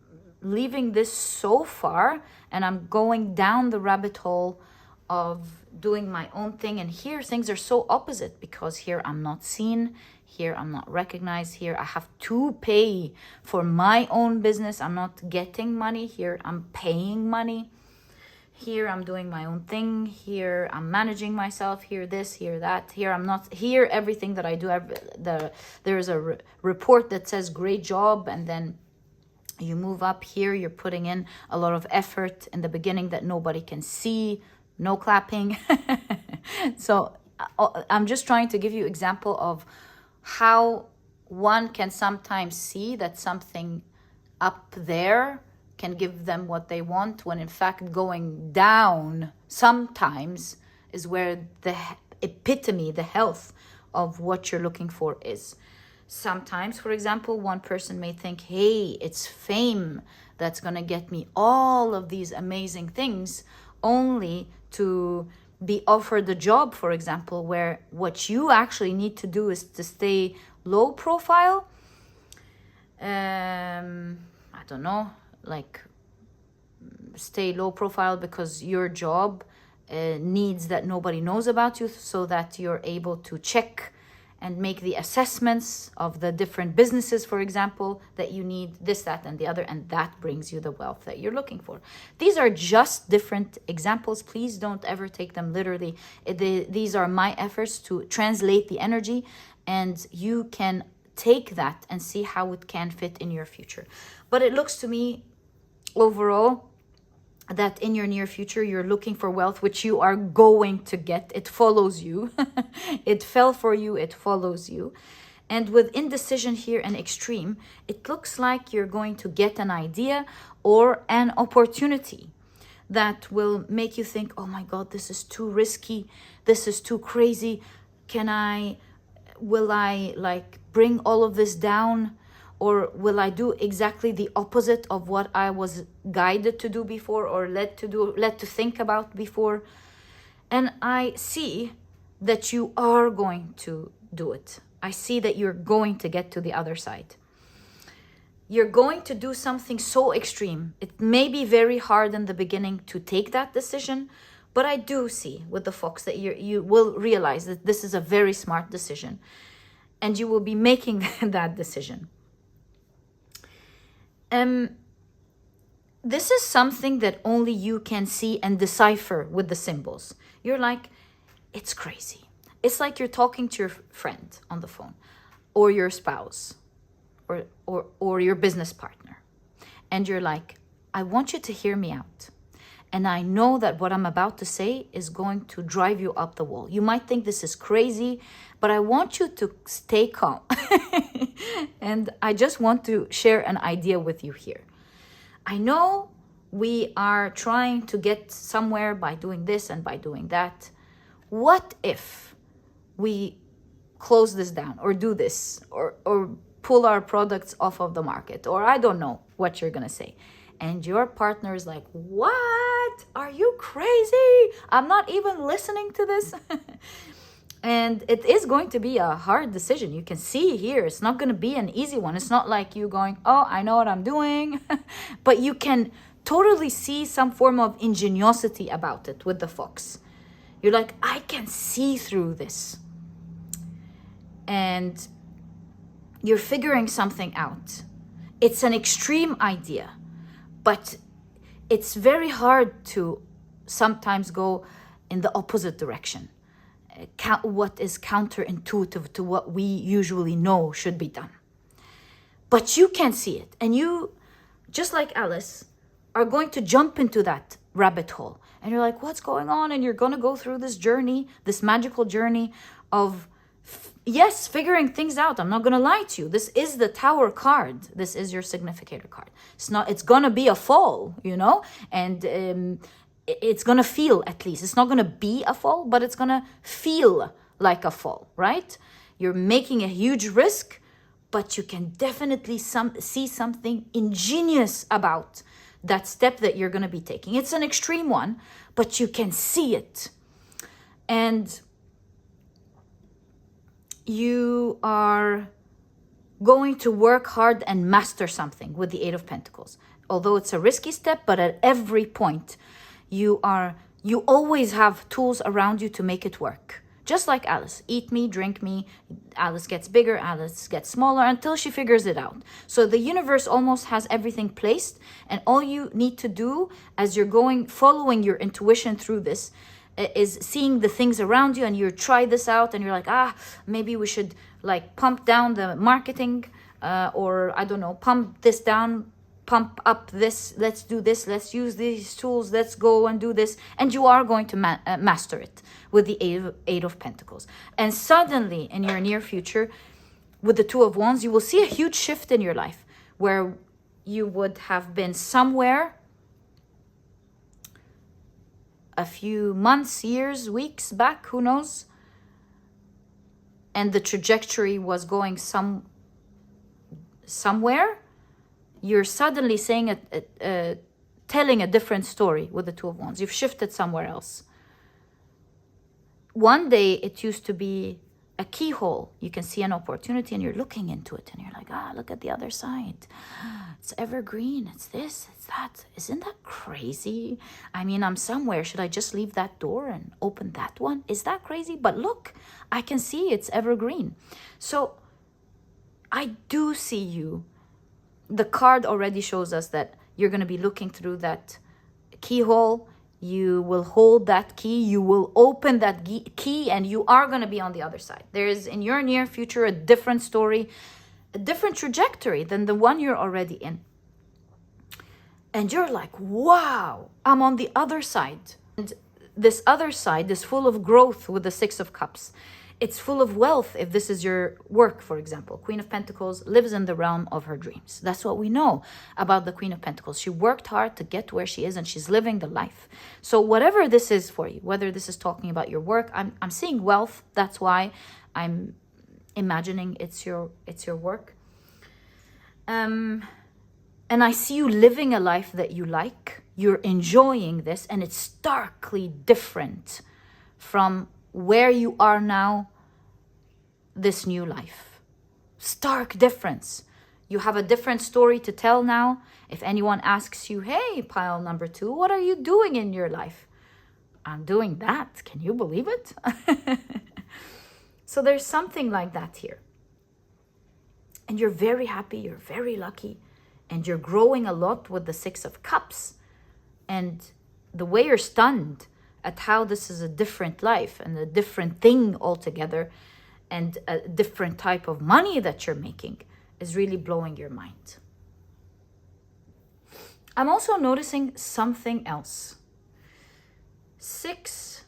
leaving this so far and I'm going down the rabbit hole of doing my own thing. And here things are so opposite, because here I'm not seen, here I'm not recognized, here I have to pay for my own business. I'm not getting money. Here I'm paying money. Here I'm doing my own thing. Here I'm managing myself. Here this, here that. Here I'm not. Here everything that I do, there's a report that says great job, and then you move up. Here you're putting in a lot of effort in the beginning that nobody can see. No clapping. So I'm just trying to give you example of how one can sometimes see that something up there can give them what they want, when in fact going down sometimes is where the epitome, the health of what you're looking for is. Sometimes, for example, one person may think, hey, it's fame that's going to get me all of these amazing things, only to be offered a job, for example, where what you actually need to do is to stay low profile. I don't know, like stay low profile because your job needs that nobody knows about you, so that you're able to check and make the assessments of the different businesses, for example, that you need this, that, and the other, and that brings you the wealth that you're looking for. These are just different examples. Please don't ever take them literally. These are my efforts to translate the energy, and you can take that and see how it can fit in your future. But it looks to me overall that in your near future, you're looking for wealth, which you are going to get. It follows you. It fell for you. It follows you. And with indecision here and extreme, it looks like you're going to get an idea or an opportunity that will make you think, oh my God, this is too risky. This is too crazy. Will I like bring all of this down? Or will I do exactly the opposite of what I was guided to do before, or led to think about before? And I see that you are going to do it. I see that you're going to get to the other side. You're going to do something so extreme. It may be very hard in the beginning to take that decision, but I do see with the fox that you will realize that this is a very smart decision, and you will be making that decision. This is something that only you can see and decipher with the symbols. You're like, it's crazy. It's like you're talking to your friend on the phone, or your spouse, or your business partner. And you're like, I want you to hear me out. And I know that what I'm about to say is going to drive you up the wall. You might think this is crazy, but I want you to stay calm. And I just want to share an idea with you here. I know we are trying to get somewhere by doing this and by doing that. What if we close this down, or do this, or pull our products off of the market, or I don't know what you're going to say. And your partner is like, what? Are you crazy? I'm not even listening to this. And it is going to be a hard decision. You can see here, it's not going to be an easy one. It's not like you going, oh, I know what I'm doing. But you can totally see some form of ingenuity about it with the fox. You're like, I can see through this. And you're figuring something out. It's an extreme idea, but it's very hard to sometimes go in the opposite direction. What is counterintuitive to what we usually know should be done. But you can see it, and you, just like Alice, are going to jump into that rabbit hole. And you're like, what's going on? And you're going to go through this journey, this magical journey of yes, figuring things out. I'm not going to lie to you. This is the Tower card. This is your significator card. It's going to be a fall, you know, and it's going to feel, at least. It's not going to be a fall, but it's going to feel like a fall, right? You're making a huge risk, but you can definitely see something ingenious about that step that you're going to be taking. It's an extreme one, but you can see it. And you are going to work hard and master something with the Eight of Pentacles. Although it's a risky step, but at every point, you always have tools around you to make it work. Just like Alice. Eat me, drink me. Alice gets bigger, Alice gets smaller until she figures it out. So the universe almost has everything placed, and all you need to do as you're following your intuition through this is seeing the things around you, and you try this out and you're like, maybe we should like pump down the marketing, or I don't know, pump this down, pump up this, let's do this, let's use these tools, let's go and do this. And you are going to master it with the Eight of Pentacles. And suddenly in your near future, with the Two of Wands, you will see a huge shift in your life where you would have been somewhere a few months, years, weeks back, who knows? And the trajectory was going somewhere. You're suddenly telling a different story with the Two of Wands. You've shifted somewhere else. One day it used to be a keyhole. You can see an opportunity and you're looking into it and you're like, look at the other side. It's evergreen. It's this, it's that. Isn't that crazy? I mean, I'm somewhere. Should I just leave that door and open that one? Is that crazy? But look, I can see it's evergreen. So I do see you. The card already shows us that you're going to be looking through that keyhole. You will hold that key, you will open that key, and you are going to be on the other side. There is in your near future a different story, a different trajectory than the one you're already in. And you're like, wow, I'm on the other side. And this other side is full of growth with the Six of Cups. It's full of wealth if this is your work, for example. Queen of Pentacles lives in the realm of her dreams. That's what we know about the Queen of Pentacles. She worked hard to get where she is and she's living the life. So whatever this is for you, whether this is talking about your work, I'm seeing wealth. That's why I'm imagining it's your work. And I see you living a life that you like. You're enjoying this, and it's starkly different from where you are now, this new life. Stark difference. You have a different story to tell now. If anyone asks you, hey, pile number 2, what are you doing in your life? I'm doing that. Can you believe it? So there's something like that here. And you're very happy, you're very lucky, and you're growing a lot with the Six of Cups. And the way you're stunned at how this is a different life and a different thing altogether and a different type of money that you're making is really blowing your mind. I'm also noticing something else. 6,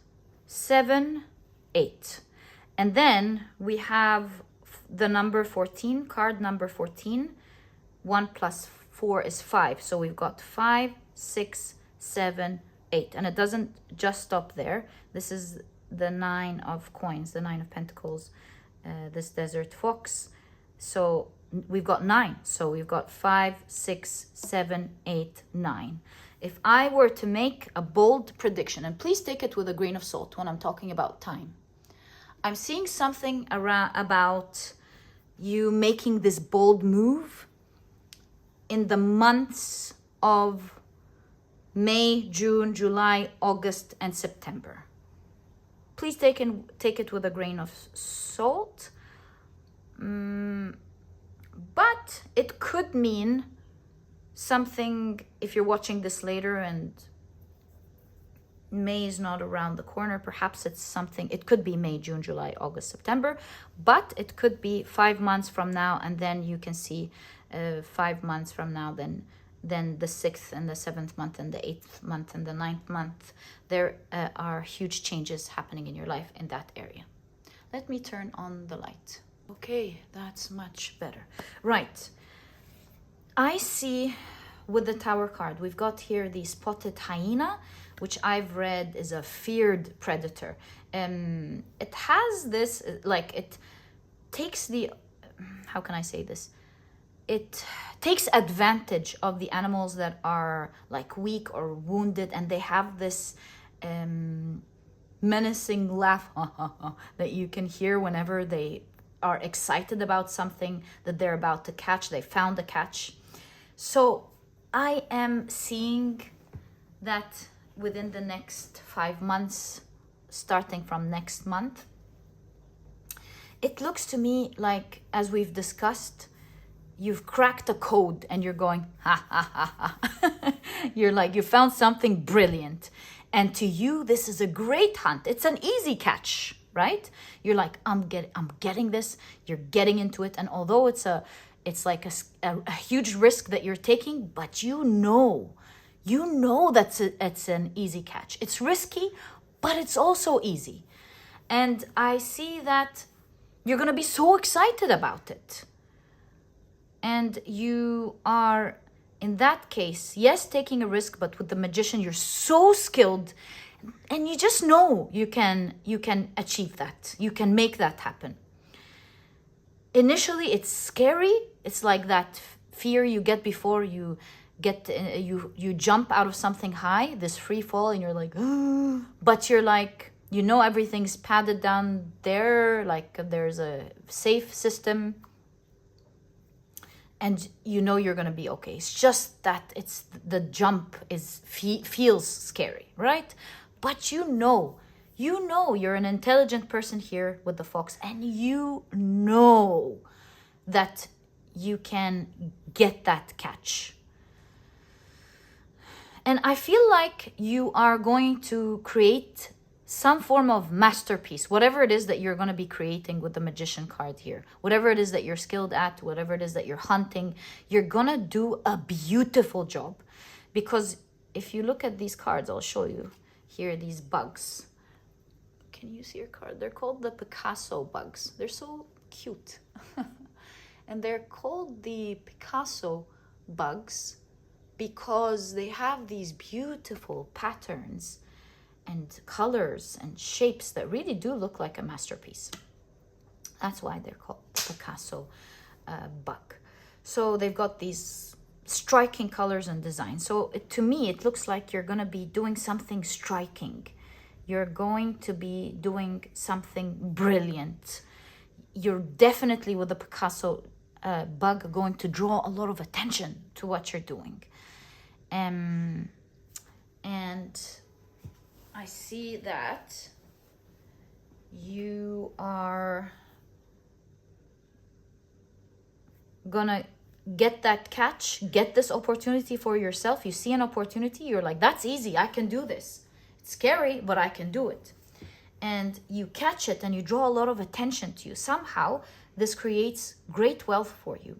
7, 8. And then we have the number 14, card number 14. 1 plus 4 is 5. So we've got 5, 6, 7, 8. And it doesn't just stop there. This is the 9 of coins, the 9 of pentacles, this desert fox. So we've got 9. So we've got 5, 6, 7, 8, 9. If I were to make a bold prediction, and please take it with a grain of salt when I'm talking about time, I'm seeing something about you making this bold move in the months of May, June, July, August, and September. Please take it with a grain of salt. But it could mean something, if you're watching this later and May is not around the corner, perhaps it's something, it could be May, June, July, August, September, but it could be 5 months from now, and then you can see 5 months from now, then the 6th and the 7th month and the 8th month and the 9th month, there are huge changes happening in your life in that area. Let me turn on the light. Okay, that's much better. Right. I see with the Tower card, we've got here the spotted hyena, which I've read is a feared predator. It has this, like, it takes the, how can I say this? It takes advantage of the animals that are like weak or wounded, and they have this menacing laugh that you can hear whenever they are excited about something that they're about to catch. They found a catch. So I am seeing that within the next 5 months, starting from next month, it looks to me like, as we've discussed, you've cracked a code and you're going, ha, ha, ha, ha. You're like, you found something brilliant. And to you, this is a great hunt. It's an easy catch, right? You're like, I'm getting this. You're getting into it. And although it's like a huge risk that you're taking, but you know that it's an easy catch. It's risky, but it's also easy. And I see that you're going to be so excited about it. And you are, in that case, yes, taking a risk, but with the magician, you're so skilled and you just know you can achieve that. You can make that happen. Initially, it's scary. It's like that fear you get before you get, you jump out of something high, this free fall, and you're like, but you're like, you know, everything's padded down there, like there's a safe system. And you know you're going to be okay. It's just that it's the jump feels scary, right? But you know you're an intelligent person here with the fox, and you know that you can get that catch. And I feel like you are going to create some form of masterpiece, whatever it is that you're going to be creating with the magician card here, whatever it is that you're skilled at, whatever it is that you're hunting, you're going to do a beautiful job. Because if you look at these cards, I'll show you here, these bugs. Can you see your card? They're called the Picasso bugs. They're so cute. And they're called the Picasso bugs because they have these beautiful patterns and colors and shapes that really do look like a masterpiece. That's why they're called Picasso bug. So they've got these striking colors and designs. So to me, it looks like you're going to be doing something striking. You're going to be doing something brilliant. You're definitely, with the Picasso bug, going to draw a lot of attention to what you're doing. And I see that you are gonna get that catch, get this opportunity for yourself. You see an opportunity, you're like, that's easy, I can do this. It's scary, but I can do it. And you catch it and you draw a lot of attention to you. Somehow, this creates great wealth for you.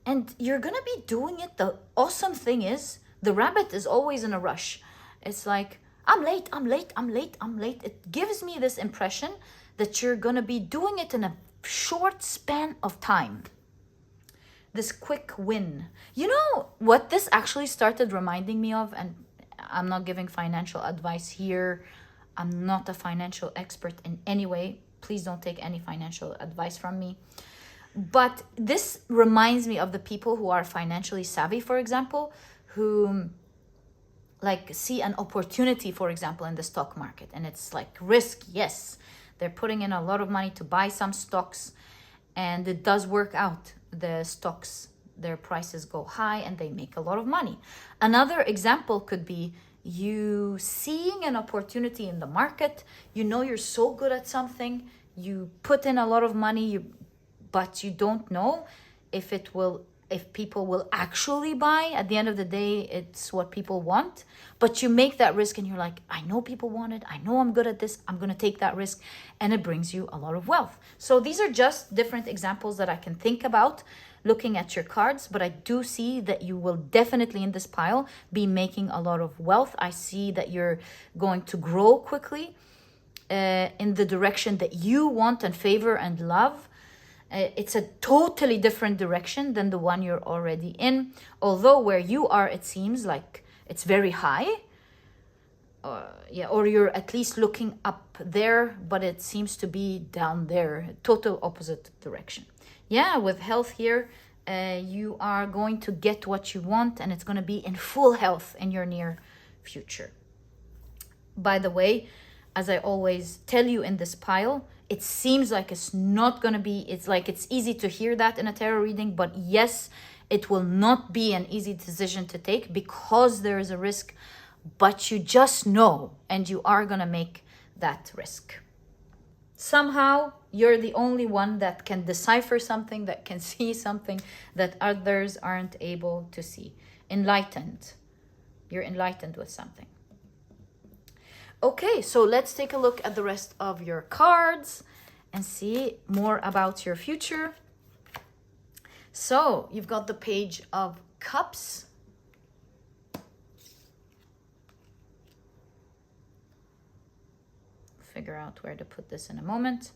And you're gonna be doing it. The awesome thing is, the rabbit is always in a rush. It's like, I'm late. It gives me this impression that you're going to be doing it in a short span of time. This quick win. You know what this actually started reminding me of? And I'm not giving financial advice here. I'm not a financial expert in any way. Please don't take any financial advice from me. But this reminds me of the people who are financially savvy, for example, who like see an opportunity, for example, in the stock market, and it's like risk. Yes, they're putting in a lot of money to buy some stocks, and it does work out. The stocks, their prices go high and they make a lot of money. Another example could be you seeing an opportunity in the market. You know you're so good at something, you put in a lot of money, but you don't know if people will actually buy. At the end of the day, it's what people want. But you make that risk and you're like, I know people want it. I know I'm good at this. I'm going to take that risk. And it brings you a lot of wealth. So these are just different examples that I can think about looking at your cards. But I do see that you will definitely in this pile be making a lot of wealth. I see that you're going to grow quickly. in the direction that you want and favor and love. It's a totally different direction than the one you're already in. Although where you are, it seems like it's very high. Or you're at least looking up there, but it seems to be down there, total opposite direction. Yeah, with health here, you are going to get what you want, and it's going to be in full health in your near future. By the way, as I always tell you in this pile, it seems like it's not going to be, it's like it's easy to hear that in a tarot reading, but yes, it will not be an easy decision to take because there is a risk, but you just know, and you are going to make that risk. Somehow, you're the only one that can decipher something, that can see something that others aren't able to see. Enlightened. You're enlightened with something. Okay, so let's take a look at the rest of your cards and see more about your future. So, you've got the Page of Cups. Figure out where to put this in a moment.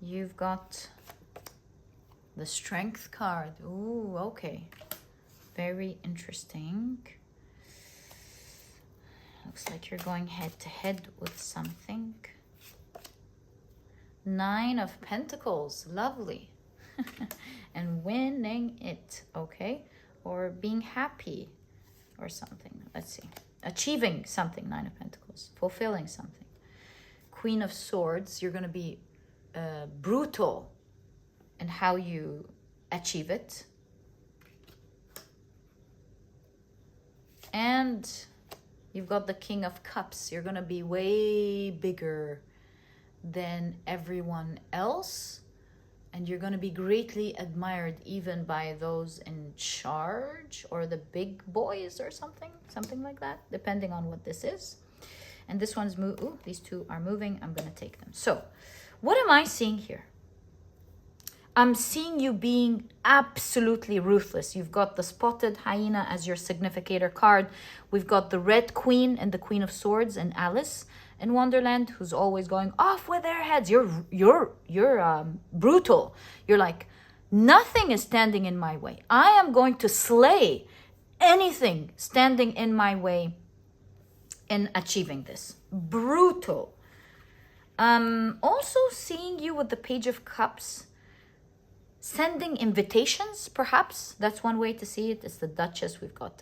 You've got the Strength card. Ooh, okay. Very interesting. Looks like you're going head to head with something. 9 of Pentacles. Lovely. And winning it. Okay. Or being happy or something. Let's see. Achieving something. 9 of Pentacles. Fulfilling something. Queen of Swords, you're going to be brutal in how you achieve it. And you've got the King of Cups. You're going to be way bigger than everyone else. And you're going to be greatly admired even by those in charge or the big boys or something like that, depending on what this is. And this one's these two are moving. I'm going to take them. So, what am I seeing here? I'm seeing you being absolutely ruthless. You've got the Spotted Hyena as your significator card. We've got the Red Queen and the Queen of Swords and Alice in Wonderland, who's always going off with their heads. You're brutal. You're like, nothing is standing in my way. I am going to slay anything standing in my way in achieving this. Brutal. Also seeing you with the Page of Cups, sending invitations, perhaps. That's one way to see it. It's the Duchess. We've got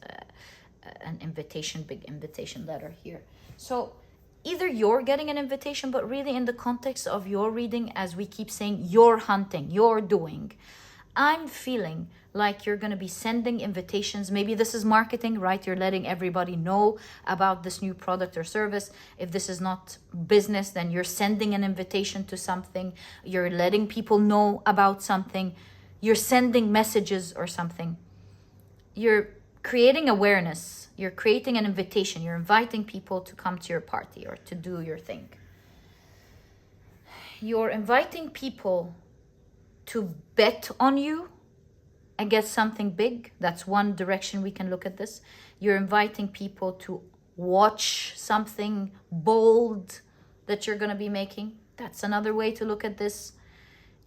an invitation, big invitation letter here. So either you're getting an invitation, but really in the context of your reading, as we keep saying, you're hunting, you're doing. I'm feeling like you're going to be sending invitations. Maybe this is marketing, right? You're letting everybody know about this new product or service. If this is not business, then you're sending an invitation to something. You're letting people know about something. You're sending messages or something. You're creating awareness. You're creating an invitation. You're inviting people to come to your party or to do your thing. You're inviting people to bet on you and get something big. That's one direction we can look at this. You're inviting people to watch something bold that you're going to be making. That's another way to look at this.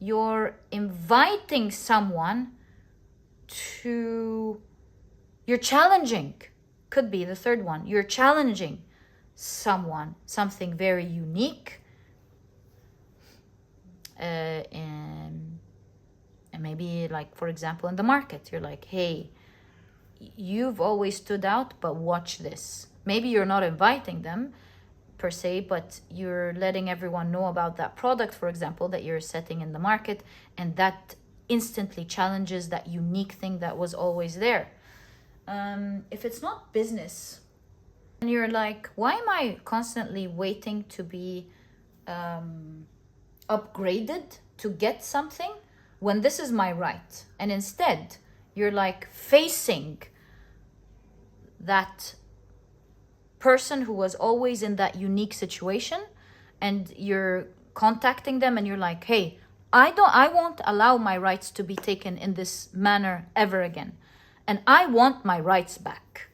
You're inviting someone to... You're challenging. Could be the third one. You're challenging someone, something very unique. And maybe, like, for example, in the market, you're like, hey, you've always stood out, but watch this. Maybe you're not inviting them per se, but you're letting everyone know about that product, for example, that you're setting in the market, and that instantly challenges that unique thing that was always there. If it's not business, and you're like, why am I constantly waiting to be upgraded to get something when this is my right? And instead, you're like facing that person who was always in that unique situation, and you're contacting them and you're like, hey, I won't allow my rights to be taken in this manner ever again. And I want my rights back.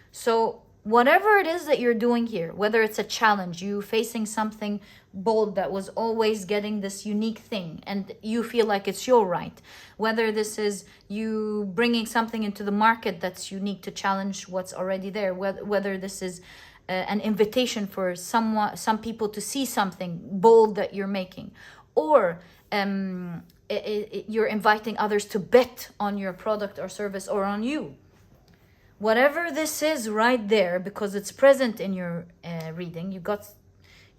So whatever it is that you're doing here, whether it's a challenge, you facing something bold that was always getting this unique thing and you feel like it's your right, whether this is you bringing something into the market that's unique to challenge what's already there, whether this is an invitation for some people to see something bold that you're making, or you're inviting others to bet on your product or service or on you. Whatever this is right there, because it's present in your reading,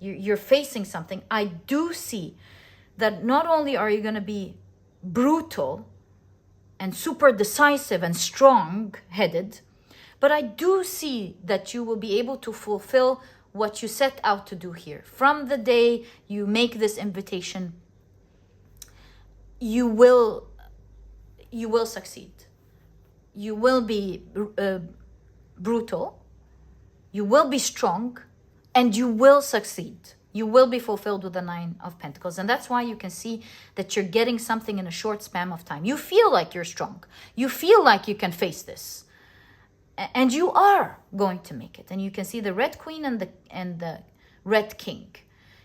you're facing something. I do see that not only are you going to be brutal and super decisive and strong-headed, but I do see that you will be able to fulfill what you set out to do here. From the day you make this invitation, you will succeed. You will be brutal, you will be strong, and you will succeed. You will be fulfilled with the 9 of Pentacles. And that's why you can see that you're getting something in a short span of time. You feel like you're strong. You feel like you can face this. And you are going to make it. And you can see the Red Queen and the Red King.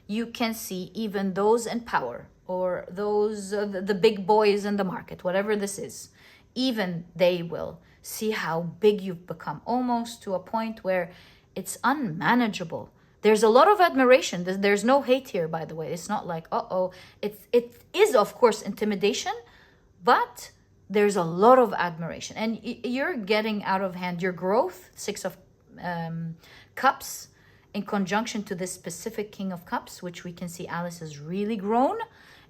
You can see even those in power, or those the big boys in the market, whatever this is. Even they will see how big you've become, almost to a point where it's unmanageable. There's a lot of admiration. There's no hate here, by the way. It's not like, it is, of course, intimidation, but there's a lot of admiration. And you're getting out of hand. Your growth, 6 of Cups, in conjunction to this specific King of Cups, which we can see Alice has really grown.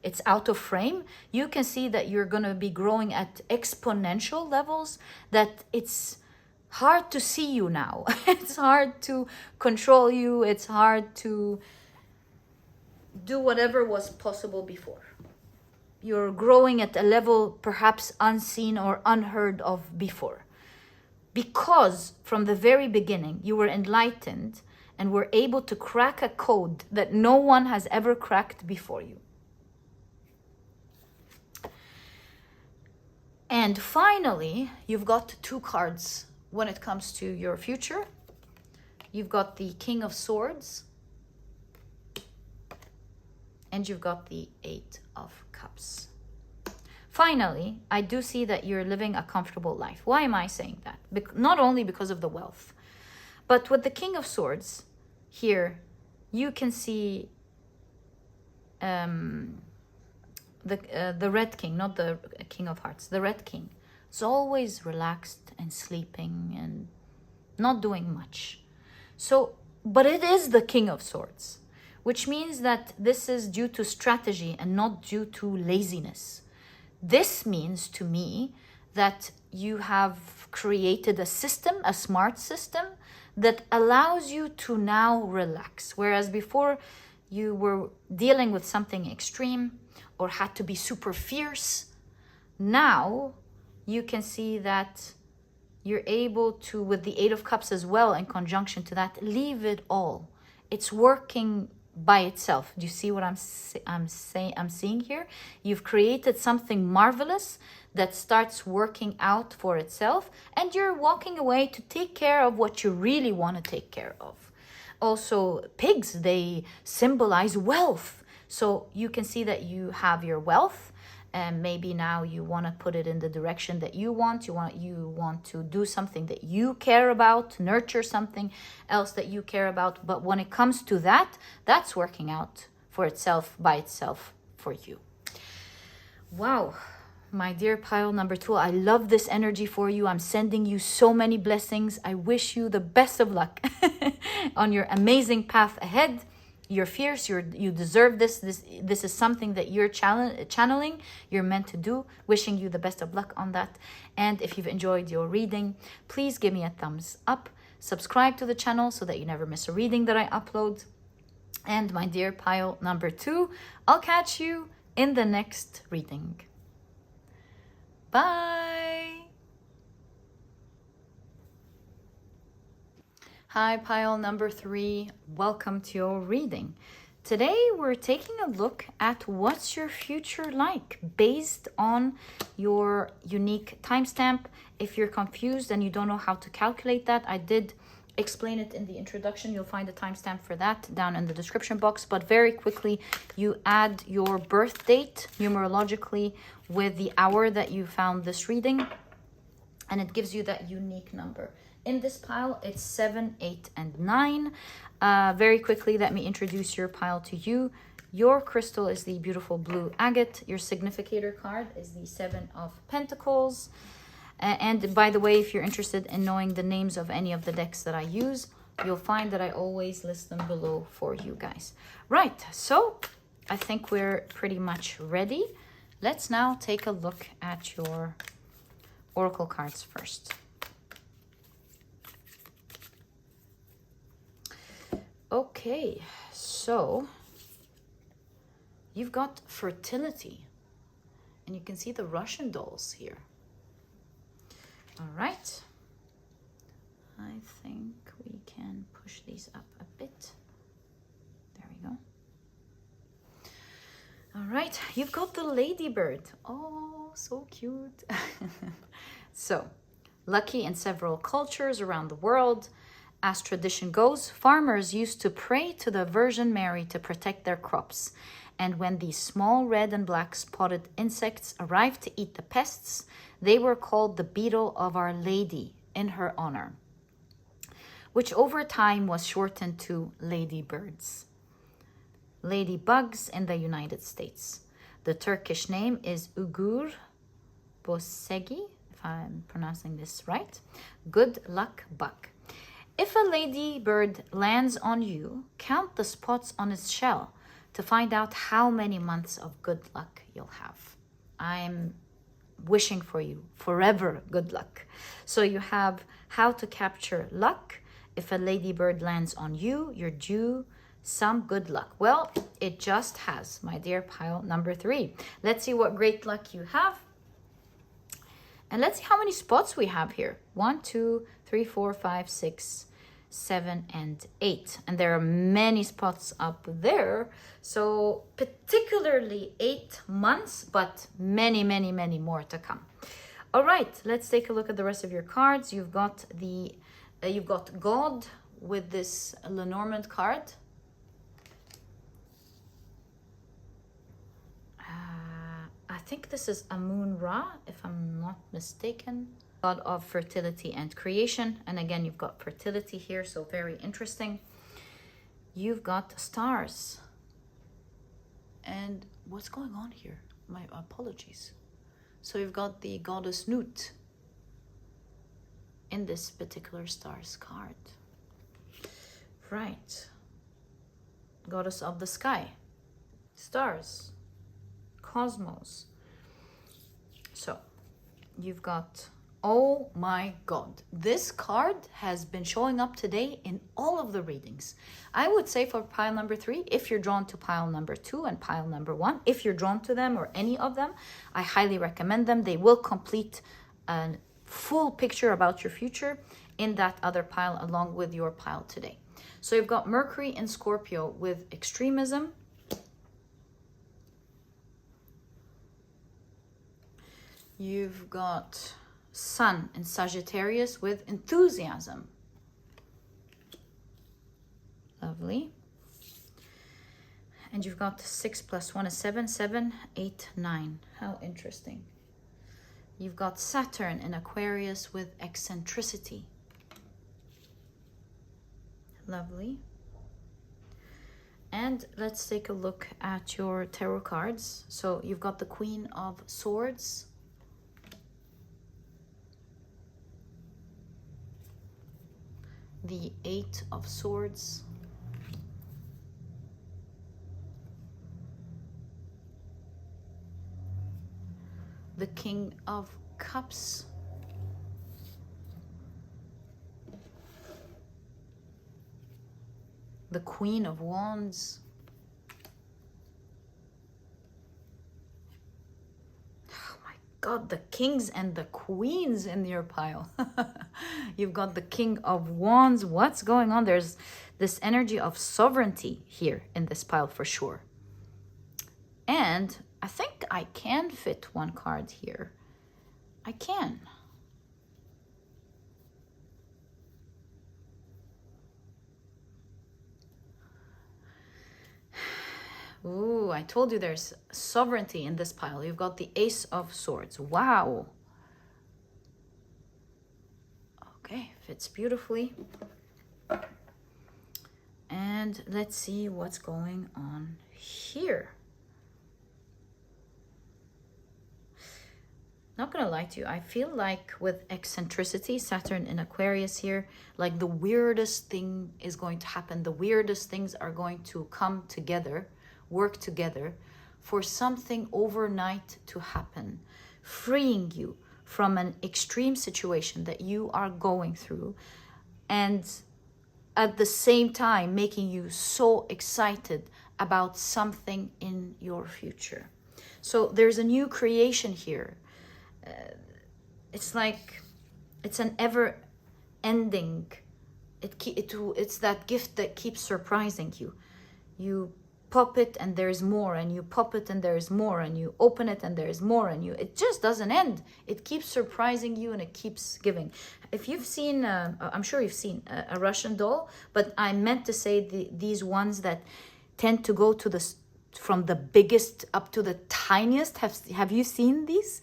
It's out of frame. You can see that you're going to be growing at exponential levels, that it's hard to see you now. It's hard to control you. It's hard to do whatever was possible before. You're growing at a level perhaps unseen or unheard of before. Because from the very beginning, you were enlightened and were able to crack a code that no one has ever cracked before you. And finally, you've got 2 cards when it comes to your future. You've got the King of Swords, and you've got the 8 of Cups. Finally, I do see that you're living a comfortable life. Why am I saying that? Not only because of the wealth, but with the King of Swords here, you can see the Red King, not the King of Hearts, the Red King. It's always relaxed and sleeping and not doing much. So, but it is the King of Swords, which means that this is due to strategy and not due to laziness. This means to me that you have created a system, a smart system, that allows you to now relax. Whereas before you were dealing with something extreme or had to be super fierce, now you can see that you're able to, with the 8 of Cups as well, in conjunction to that, leave it all. It's working by itself. Do you see what I'm seeing here? You've created something marvelous that starts working out for itself, and you're walking away to take care of what you really want to take care of. Also, pigs, they symbolize wealth. So you can see that you have your wealth, and maybe now you want to put it in the direction that you want. You want to do something that you care about, nurture something else that you care about. But when it comes to that, that's working out for itself, by itself, for you. Wow, my dear pile number 2, I love this energy for you. I'm sending you so many blessings. I wish you the best of luck on your amazing path ahead. You're fierce, you deserve this. This is something that you're channeling, you're meant to do. Wishing you the best of luck on that. And if you've enjoyed your reading, please give me a thumbs up. Subscribe to the channel so that you never miss a reading that I upload. And my dear pile number 2, I'll catch you in the next reading. Bye! Hi, pile number 3. Welcome to your reading. Today, we're taking a look at what's your future like based on your unique timestamp. If you're confused and you don't know how to calculate that, I did explain it in the introduction. You'll find a timestamp for that down in the description box. But very quickly, you add your birth date numerologically with the hour that you found this reading, and it gives you that unique number. In this pile, it's 7, 8, and 9. Very quickly, let me introduce your pile to you. Your crystal is the beautiful blue agate. Your significator card is the 7 of Pentacles. And by the way, if you're interested in knowing the names of any of the decks that I use, you'll find that I always list them below for you guys. Right, so I think we're pretty much ready. Let's now take a look at your oracle cards first. Okay, so you've got fertility, and you can see the Russian dolls here. All right, I think we can push these up a bit. There we go. All right, you've got the ladybird. Oh, so cute. So, lucky in several cultures around the world. As tradition goes, farmers used to pray to the Virgin Mary to protect their crops. And when these small red and black spotted insects arrived to eat the pests, they were called the beetle of Our Lady in her honor, which over time was shortened to ladybirds. Ladybugs in the United States. The Turkish name is Ugur Bosegi, if I'm pronouncing this right. Good luck bug. If a ladybird lands on you, count the spots on its shell to find out how many months of good luck you'll have. I'm wishing for you forever good luck. So you have how to capture luck. If a ladybird lands on you, you're due some good luck. Well, it just has, my dear pile number 3. Let's see what great luck you have. And let's see how many spots we have here. 1, 2, 3, 4, 5, 6, 7, and 8. And there are many spots up there. So particularly 8 months, but many, many, many more to come. All right, let's take a look at the rest of your cards. You've got you've got God with this Lenormand card. I think this is Amun-Ra, if I'm not mistaken. God of fertility and creation. And again, you've got fertility here, so very interesting. You've got stars. And what's going on here? My apologies. So you've got the goddess Nut in this particular stars card. Right. Goddess of the sky. Stars. Cosmos. So you've got, oh my God, this card has been showing up today in all of the readings. I would say for pile number 3, if you're drawn to pile number 2 and pile number 1, if you're drawn to them or any of them, I highly recommend them. They will complete a full picture about your future in that other pile along with your pile today. So you've got Mercury in Scorpio with extremism. You've got Sun in Sagittarius with enthusiasm. Lovely. And you've got 6 plus 1 is 7, 7, 8, 9. How interesting. You've got Saturn in Aquarius with eccentricity. Lovely. And let's take a look at your tarot cards. So you've got the Queen of Swords. The 8 of Swords. The King of Cups. The Queen of Wands. Oh my God, the kings and the queens in your pile. You've got the King of Wands. What's going on? There's this energy of sovereignty here in this pile for sure. And I think I can fit one card here. I can. Ooh, I told you there's sovereignty in this pile. You've got the Ace of Swords. Wow. Okay, fits beautifully. And let's see what's going on here. Not gonna lie to you, I feel like with eccentricity, Saturn in Aquarius here, like the weirdest thing is going to happen. The weirdest things are going to come together, work together for something overnight to happen, freeing you from an extreme situation that you are going through, and at the same time making you so excited about something in your future. So there's a new creation here. It's like it's an ever ending, it's that gift that keeps surprising you. You pop it and there's more, and you pop it and there's more, and you open it and there's more, and it just doesn't end. It keeps surprising you and it keeps giving. If you've seen I'm sure you've seen a Russian doll, but I meant to say these ones that tend to go to the from the biggest up to the tiniest. Have you seen these?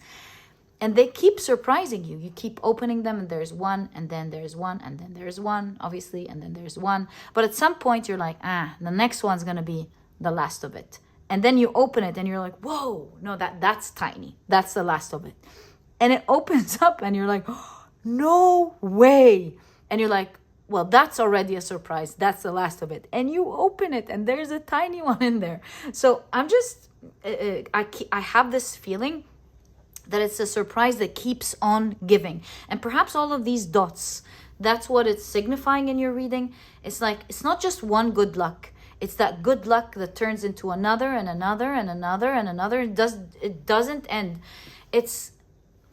And they keep surprising you. You keep opening them and there's one, and then there's one, and then there's one, obviously, and then there's one. But at some point you're like, the next one's gonna be the last of it. And then you open it and you're like, whoa, no, that's tiny. That's the last of it. And it opens up and you're like, oh, no way. And you're like, well, that's already a surprise. That's the last of it. And you open it and there's a tiny one in there. So I'm just, I have this feeling that it's a surprise that keeps on giving. And perhaps all of these dots, that's what it's signifying in your reading. It's like, it's not just one good luck. It's that good luck that turns into another and another and another and another. It doesn't end. It's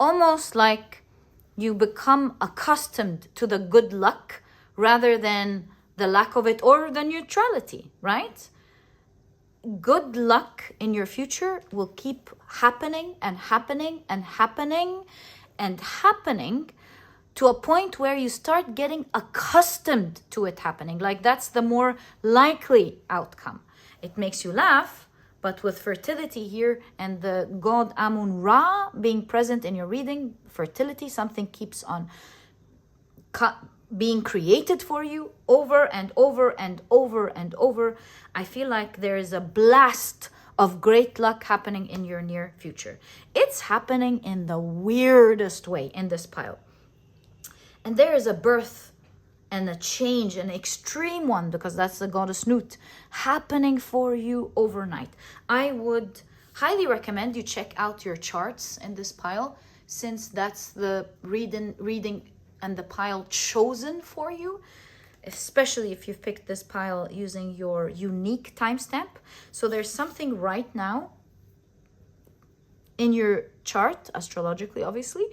almost like you become accustomed to the good luck rather than the lack of it or the neutrality, right? Good luck in your future will keep happening and happening and happening and happening to a point where you start getting accustomed to it happening. Like that's the more likely outcome. It makes you laugh, but with fertility here and the god Amun-Ra being present in your reading, fertility, something keeps on being created for you over and over and over and over. I feel like there is a blast of great luck happening in your near future. It's happening in the weirdest way in this pile. And there is a birth and a change, an extreme one, because that's the goddess Nut, happening for you overnight. I would highly recommend you check out your charts in this pile, since that's the reading and the pile chosen for you, especially if you've picked this pile using your unique timestamp. So there's something right now in your chart, astrologically obviously,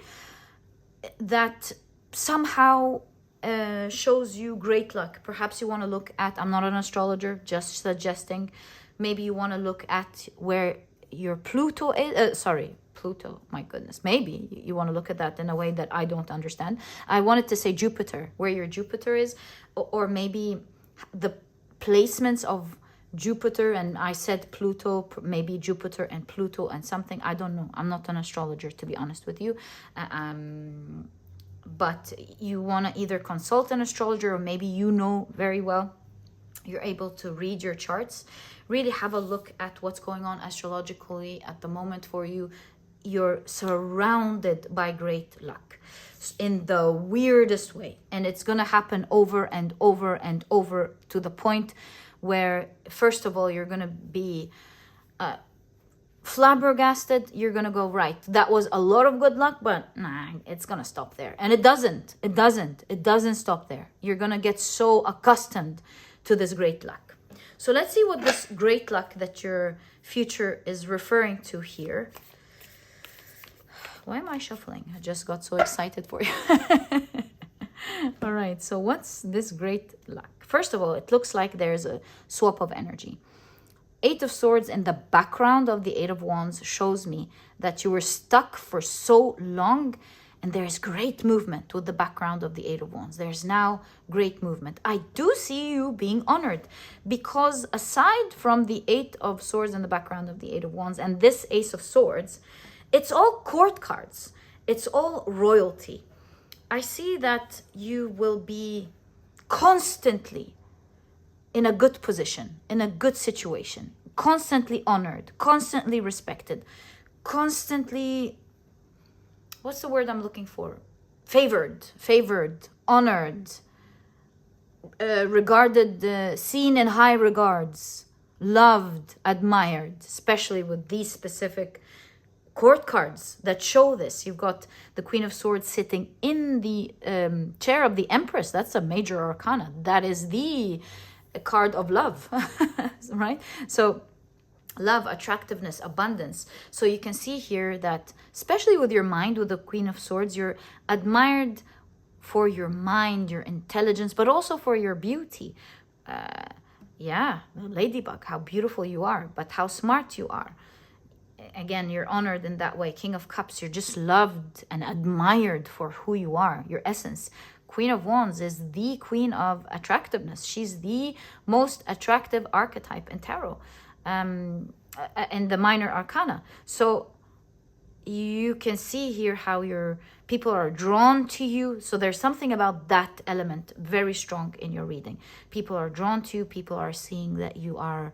that somehow shows you great luck. Perhaps you want to look at, I'm not an astrologer, just suggesting, maybe you want to look at where your Pluto is, Pluto, my goodness, maybe you want to look at that in a way that I don't understand. I wanted to say Jupiter, where your Jupiter is, or maybe the placements of Jupiter, and I said Pluto, maybe Jupiter and Pluto and something, I don't know. I'm not an astrologer, to be honest with you. But you want to either consult an astrologer, or maybe you know very well, you're able to read your charts, really have a look at what's going on astrologically at the moment for you. You're surrounded by great luck in the weirdest way, and it's going to happen over and over and over, to the point where, first of all, you're going to be flabbergasted. You're going to go, right, that was a lot of good luck, but nah, it's going to stop there. And it doesn't stop there. You're going to get so accustomed to this great luck. So let's see what this great luck that your future is referring to here. Why am I shuffling? I just got so excited for you. All right, so what's this great luck? First of all, it looks like there's a swap of energy. Eight of Swords in the background of the Eight of Wands shows me that you were stuck for so long, And there's great movement with the background of the Eight of Wands. There's now great movement. I do see you being honored, because aside from the Eight of Swords in the background of the Eight of Wands and this Ace of Swords, it's all court cards. It's all royalty. I see that you will be constantly in a good position, in a good situation, constantly honored, constantly respected, constantly, what's the word I'm looking for? Favored, honored, regarded, seen in high regards, loved, admired, especially with these specific court cards that show this. You've got the Queen of Swords sitting in the chair of the Empress. That's a major arcana. That is the card of love, right? So love, attractiveness, abundance. So you can see here that, especially with your mind, with the Queen of Swords, you're admired for your mind, your intelligence, but also for your beauty. Yeah, Ladybug, how beautiful you are, but how smart you are. Again, you're honored in that way. King of Cups, you're just loved and admired for who you are, your essence. Queen of Wands is the queen of attractiveness. She's the most attractive archetype in tarot, in the minor arcana. So you can see here how your people are drawn to you. So there's something about that element very strong in your reading. People are drawn to you. People are seeing that you are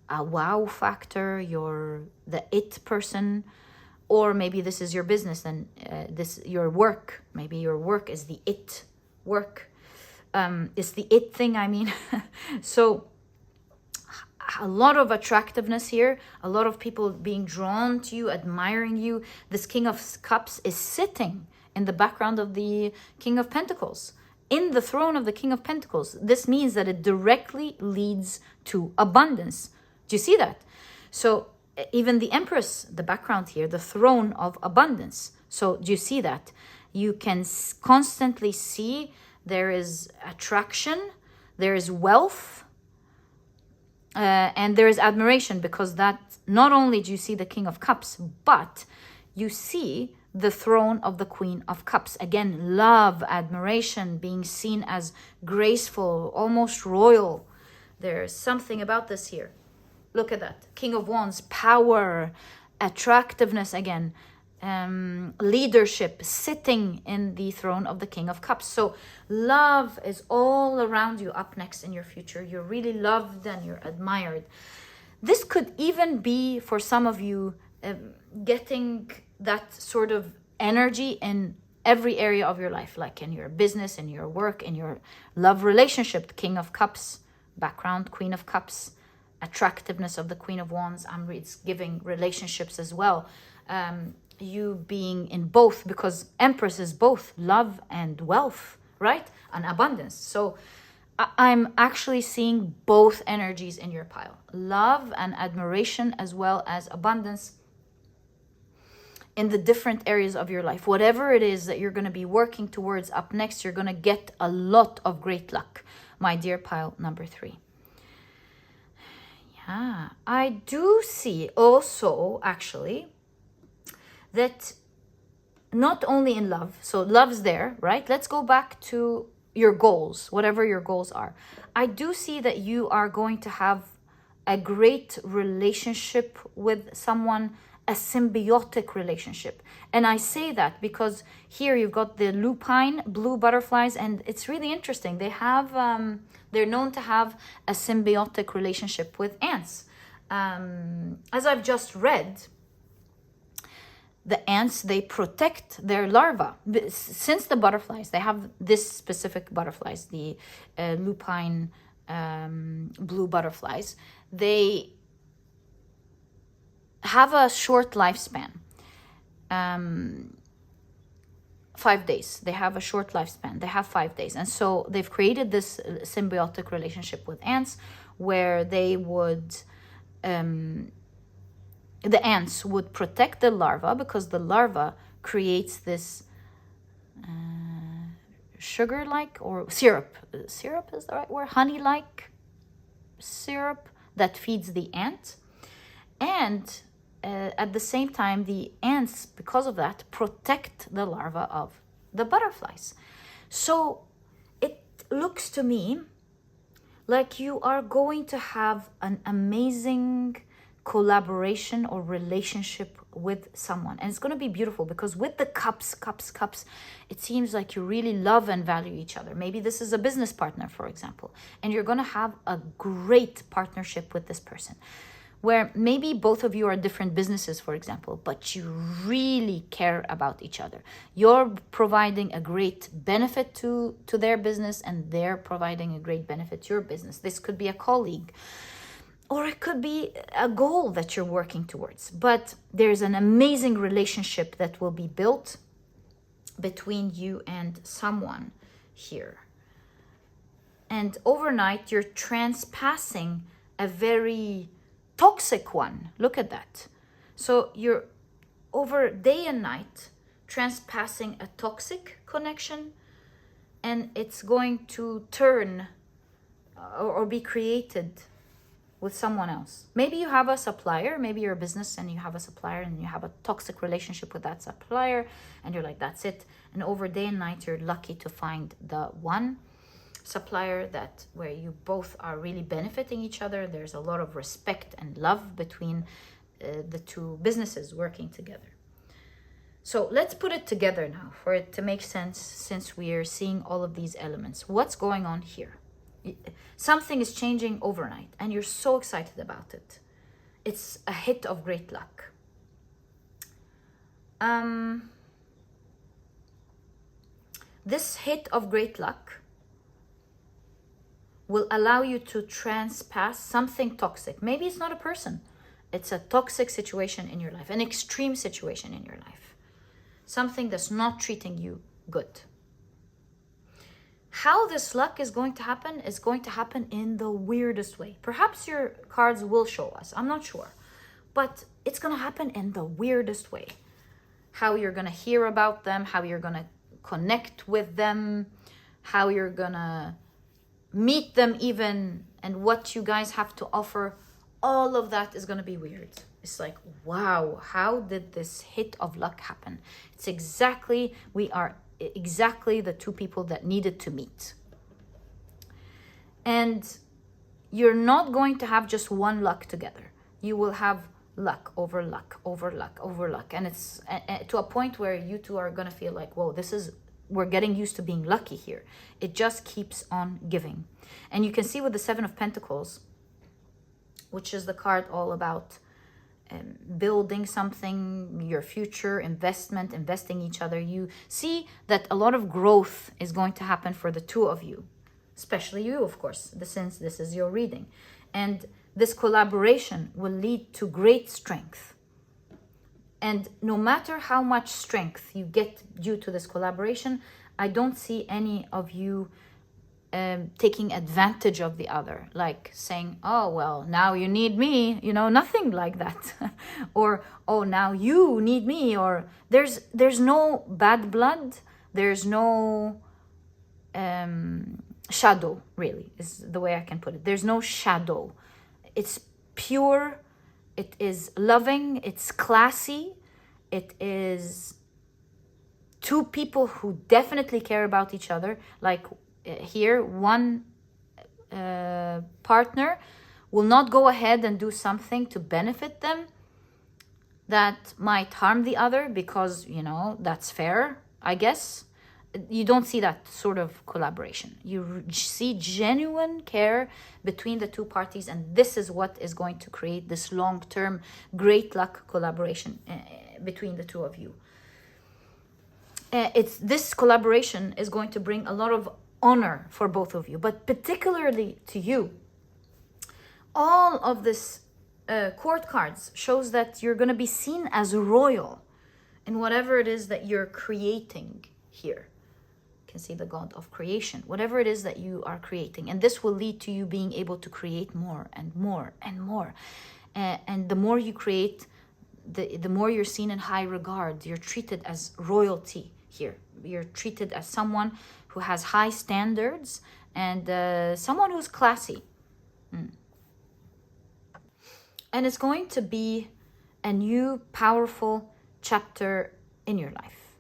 a wow factor. You're the it person. Or maybe this is your business and your work. Maybe your work is the it work. It's the it thing, I mean. So a lot of attractiveness here, a lot of people being drawn to you, admiring you. This King of Cups is sitting in the background of the King of Pentacles, in the throne of the King of Pentacles. This means that it directly leads to abundance. Do you see that? So even the Empress, the background here, the throne of abundance. So do you see that? You can constantly see there is attraction, there is wealth, and there is admiration, because that not only do you see the King of Cups, but you see the throne of the Queen of Cups. Again, love, admiration, being seen as graceful, almost royal. There's something about this here. Look at that. King of Wands, power, attractiveness again, leadership, sitting in the throne of the King of Cups. So love is all around you, up next in your future. You're really loved and you're admired. This could even be, for some of you, getting that sort of energy in every area of your life, like in your business, in your work, in your love relationship. King of Cups, background, Queen of Cups, attractiveness of the Queen of Wands. It's giving relationships as well. You being in both, because Empress is both love and wealth, right? And abundance. So I'm actually seeing both energies in your pile. Love and admiration, as well as abundance in the different areas of your life. Whatever it is that you're going to be working towards up next, you're going to get a lot of great luck, my dear pile number 3. Yeah, I do see also, actually, that not only in love, so love's there, right? Let's go back to your goals, whatever your goals are. I do see that you are going to have a great relationship with someone, a symbiotic relationship. And I say that because here you've got the lupine, blue butterflies, and it's really interesting. They have, they're known to have a symbiotic relationship with ants. As I've just read, the ants, they protect their larvae. Since the butterflies, they have this specific butterflies, the lupine blue butterflies, they have a short lifespan. 5 days. They have a short lifespan. They have 5 days. And so they've created this symbiotic relationship with ants, where they would... the ants would protect the larva, because the larva creates this sugar-like, or syrup. Syrup is the right word? Honey-like syrup that feeds the ant. And at the same time, the ants, because of that, protect the larva of the butterflies. So it looks to me like you are going to have an amazing collaboration or relationship with someone, and it's going to be beautiful, because with the cups, it seems like you really love and value each other. Maybe this is a business partner, for example, and you're going to have a great partnership with this person, where maybe both of you are different businesses, for example, but you really care about each other. You're providing a great benefit to their business, and they're providing a great benefit to your business. This could be a colleague, or it could be a goal that you're working towards. But there's an amazing relationship that will be built between you and someone here. And overnight, you're transpassing a very toxic one. Look at that. So you're over day and night transpassing a toxic connection, and it's going to turn or be created with someone else. Maybe you have a supplier, maybe you're a business and you have a supplier and you have a toxic relationship with that supplier, and you're like, that's it. And over day and night, you're lucky to find the one supplier that where you both are really benefiting each other. There's a lot of respect and love between the two businesses working together. So let's put it together now for it to make sense, since we are seeing all of these elements. What's going on here? Something is changing overnight and you're so excited about it. It's a hit of great luck. This hit of great luck will allow you to transpass something toxic. Maybe it's not a person. It's a toxic situation in your life, an extreme situation in your life. Something that's not treating you good. How this luck is going to happen in the weirdest way. Perhaps your cards will show us, I'm not sure. But it's going to happen in the weirdest way. How you're going to hear about them, how you're going to connect with them, how you're going to meet them even, and what you guys have to offer. All of that is going to be weird. It's like, wow, how did this hit of luck happen? It's exactly, we are exactly the two people that needed to meet. And you're not going to have just one luck together. You will have luck over luck over luck over luck. And it's to a point where you two are going to feel like, whoa, we're getting used to being lucky here. It just keeps on giving. And you can see with the Seven of Pentacles, which is the card all about building something, your future, investment, investing each other. You see that a lot of growth is going to happen for the two of you, especially you, of course, since this is your reading. And this collaboration will lead to great strength. And no matter how much strength you get due to this collaboration, I don't see any of you taking advantage of the other, like saying, oh, well, now you need me, nothing like that. Or, oh, now you need me. Or there's no bad blood. There's no shadow, really, is the way I can put it. There's no shadow. It's pure. It is loving. It's classy. It is two people who definitely care about each other. Like here, one partner will not go ahead and do something to benefit them that might harm the other, because, that's fair, I guess. You don't see that sort of collaboration. You see genuine care between the two parties, and this is what is going to create this long-term great luck collaboration between the two of you. This collaboration is going to bring a lot of honor for both of you, but particularly to you. All of this court cards shows that you're going to be seen as royal in whatever it is that you're creating here. You can see the god of creation, whatever it is that you are creating, and this will lead to you being able to create more and more and more. And the more you create, the more you're seen in high regard. You're treated as royalty here. You're treated as someone who has high standards and someone who's classy. And it's going to be a new powerful chapter in your life,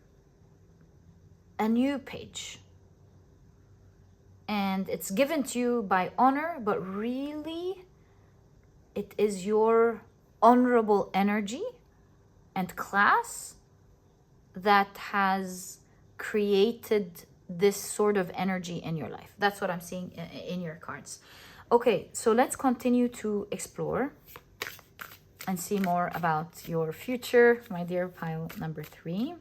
a new page. And it's given to you by honor, but really it is your honorable energy and class that has created this sort of energy in your life. That's what I'm seeing in your cards. Okay, so let's continue to explore and see more about your future, my dear pile number 3.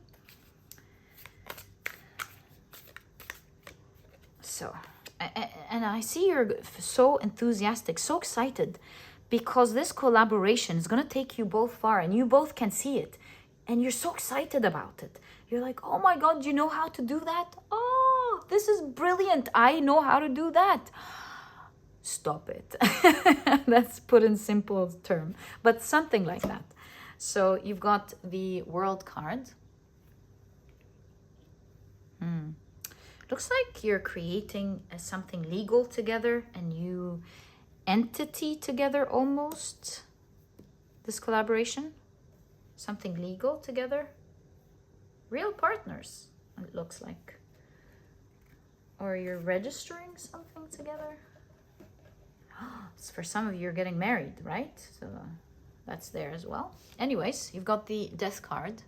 So, and I see you're so enthusiastic, so excited, because this collaboration is going to take you both far and you both can see it. And you're so excited about it. You're like, oh my God, you know how to do that? Oh, this is brilliant. I know how to do that. Stop it. That's put in simple term, but something like that. So you've got the World card. Looks like you're creating something legal together, a new entity together almost. This collaboration, something legal together. Real partners, it looks like. Or you're registering something together. For some of you, you're getting married, right? So that's there as well. Anyways, you've got the Death card.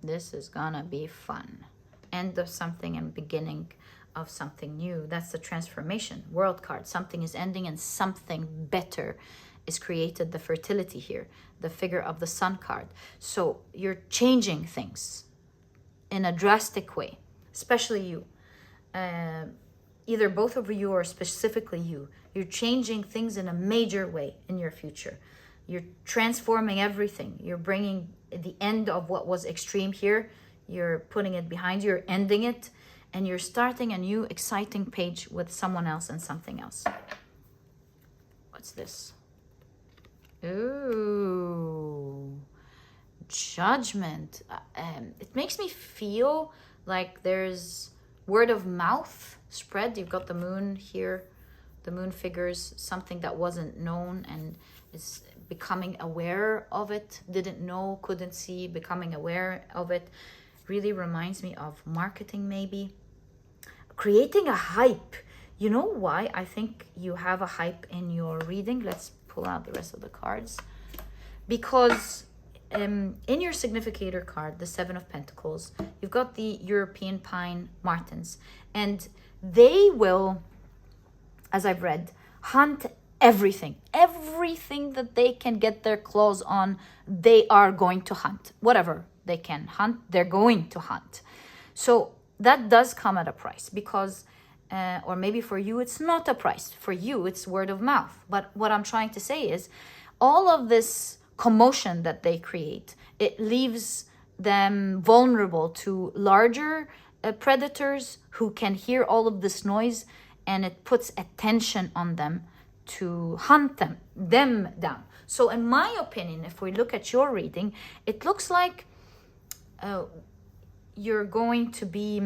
This is gonna be fun. End of something and beginning of something new. That's the transformation. World card. Something is ending and something better is created. The fertility here. The figure of the Sun card. So you're changing things in a drastic way. Especially you. Either both of you or specifically you. You're changing things in a major way in your future. You're transforming everything. You're bringing the end of what was extreme here. You're putting it behind you. You're ending it. And you're starting a new exciting page with someone else and something else. What's this? Ooh. Judgment. It makes me feel like there's word of mouth spread. You've got the moon here. The moon figures something that wasn't known and is becoming aware of it. Didn't know, couldn't see, becoming aware of it. Really reminds me of marketing maybe. Creating a hype. You know why I think you have a hype in your reading? Let's pull out the rest of the cards. Because in your significator card, the 7 of Pentacles, you've got the European Pine Martens. And they will, as I've read, hunt everything. Everything that they can get their claws on, they are going to hunt. Whatever they can hunt, they're going to hunt. So that does come at a price because, or maybe for you, it's not a price. For you, it's word of mouth. But what I'm trying to say is all of this commotion that they create, it leaves them vulnerable to larger predators who can hear all of this noise, and it puts attention on them to hunt them down. So in my opinion, if we look at your reading, it looks like you're going to be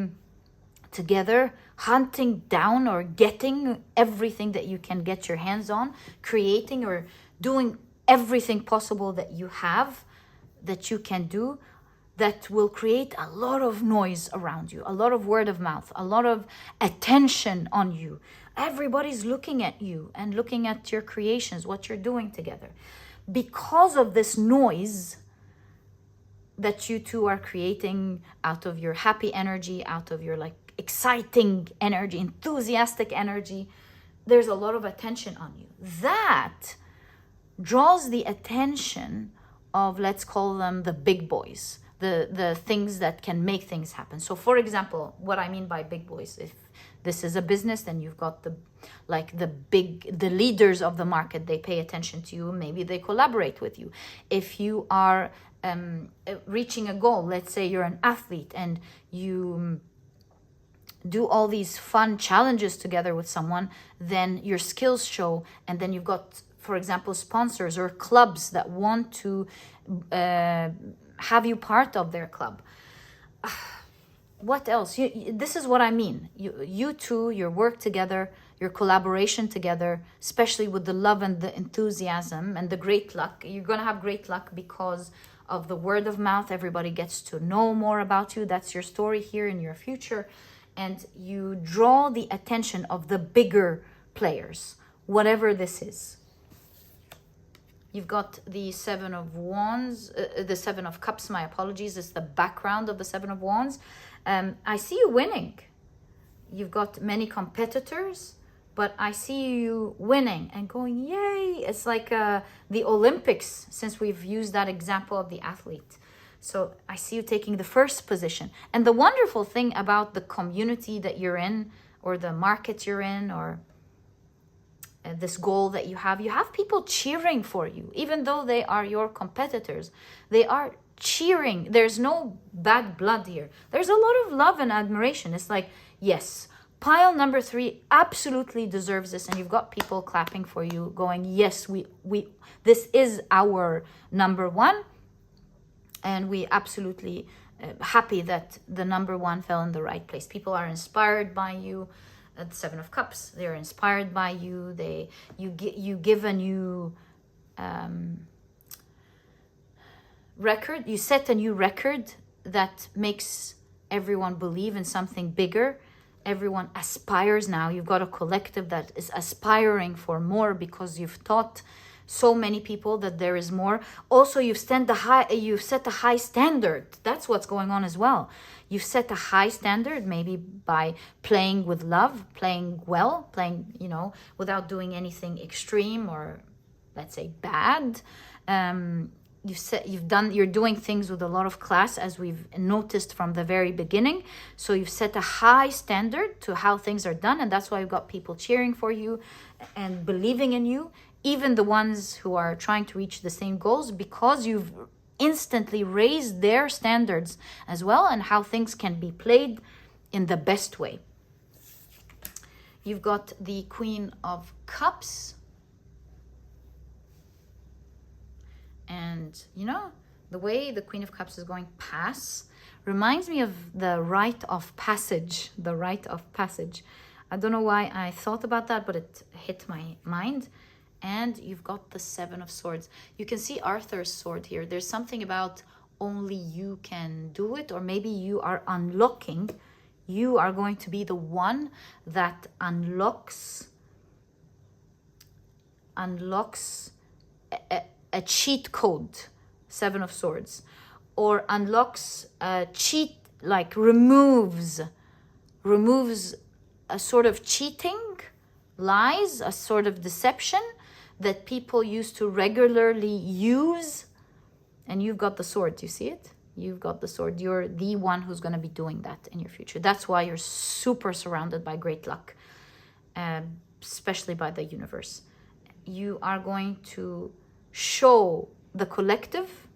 together hunting down or getting everything that you can get your hands on, creating or doing everything possible that you have, that you can do, that will create a lot of noise around you, a lot of word of mouth, a lot of attention on you. Everybody's looking at you and looking at your creations, what you're doing together. Because of this noise that you two are creating out of your happy energy, out of your like exciting energy, enthusiastic energy, there's a lot of attention on you. That draws the attention of, let's call them the big boys, the things that can make things happen. So for example, what I mean by big boys, if this is a business, then you've got the leaders of the market, they pay attention to you, maybe they collaborate with you. If you are reaching a goal, let's say you're an athlete and you do all these fun challenges together with someone, then your skills show, and then you've got, for example, sponsors or clubs that want to have you part of their club. What else? This is what I mean. You two, you work together, your collaboration together, especially with the love and the enthusiasm and the great luck. You're going to have great luck because of the word of mouth. Everybody gets to know more about you. That's your story here in your future. And you draw the attention of the bigger players, whatever this is. You've got the Seven of Wands, the Seven of Cups, my apologies. It's the background of the Seven of Wands. I see you winning. You've got many competitors, but I see you winning and going, yay. It's like the Olympics, since we've used that example of the athlete. So I see you taking the first position. And the wonderful thing about the community that you're in, or the market you're in, or this goal that you have people cheering for you. Even though they are your competitors, they are cheering. There's no bad blood here. There's a lot of love and admiration. It's like, yes, pile number 3 absolutely deserves this. And you've got people clapping for you, going, yes, we this is our number 1. And we absolutely happy that the number 1 fell in the right place. People are inspired by you. The Seven of Cups, they're inspired by you. You give a new record. You set a new record that makes everyone believe in something bigger. Everyone aspires now. You've got a collective that is aspiring for more because you've taught so many people that there is more. Also, you've set a high standard. That's what's going on as well. You've set a high standard, maybe by playing with love, playing well, playing, without doing anything extreme or, let's say, bad. You're doing things with a lot of class, as we've noticed from the very beginning. So you've set a high standard to how things are done, and that's why you've got people cheering for you and believing in you, even the ones who are trying to reach the same goals, because you've instantly raised their standards as well, and how things can be played in the best way. You've got the Queen of Cups. And, the way the Queen of Cups is going pass reminds me of the rite of passage. The rite of passage. I don't know why I thought about that, but it hit my mind. And you've got the Seven of Swords. You can see Arthur's sword here. There's something about only you can do it, or maybe you are unlocking. You are going to be the one that unlocks a cheat code, Seven of Swords, or unlocks a cheat, like removes a sort of cheating, lies, a sort of deception that people used to regularly use. And you've got the sword. You see it? You've got the sword. You're the one who's going to be doing that in your future. That's why you're super surrounded by great luck, especially by the universe. You are going to show the collective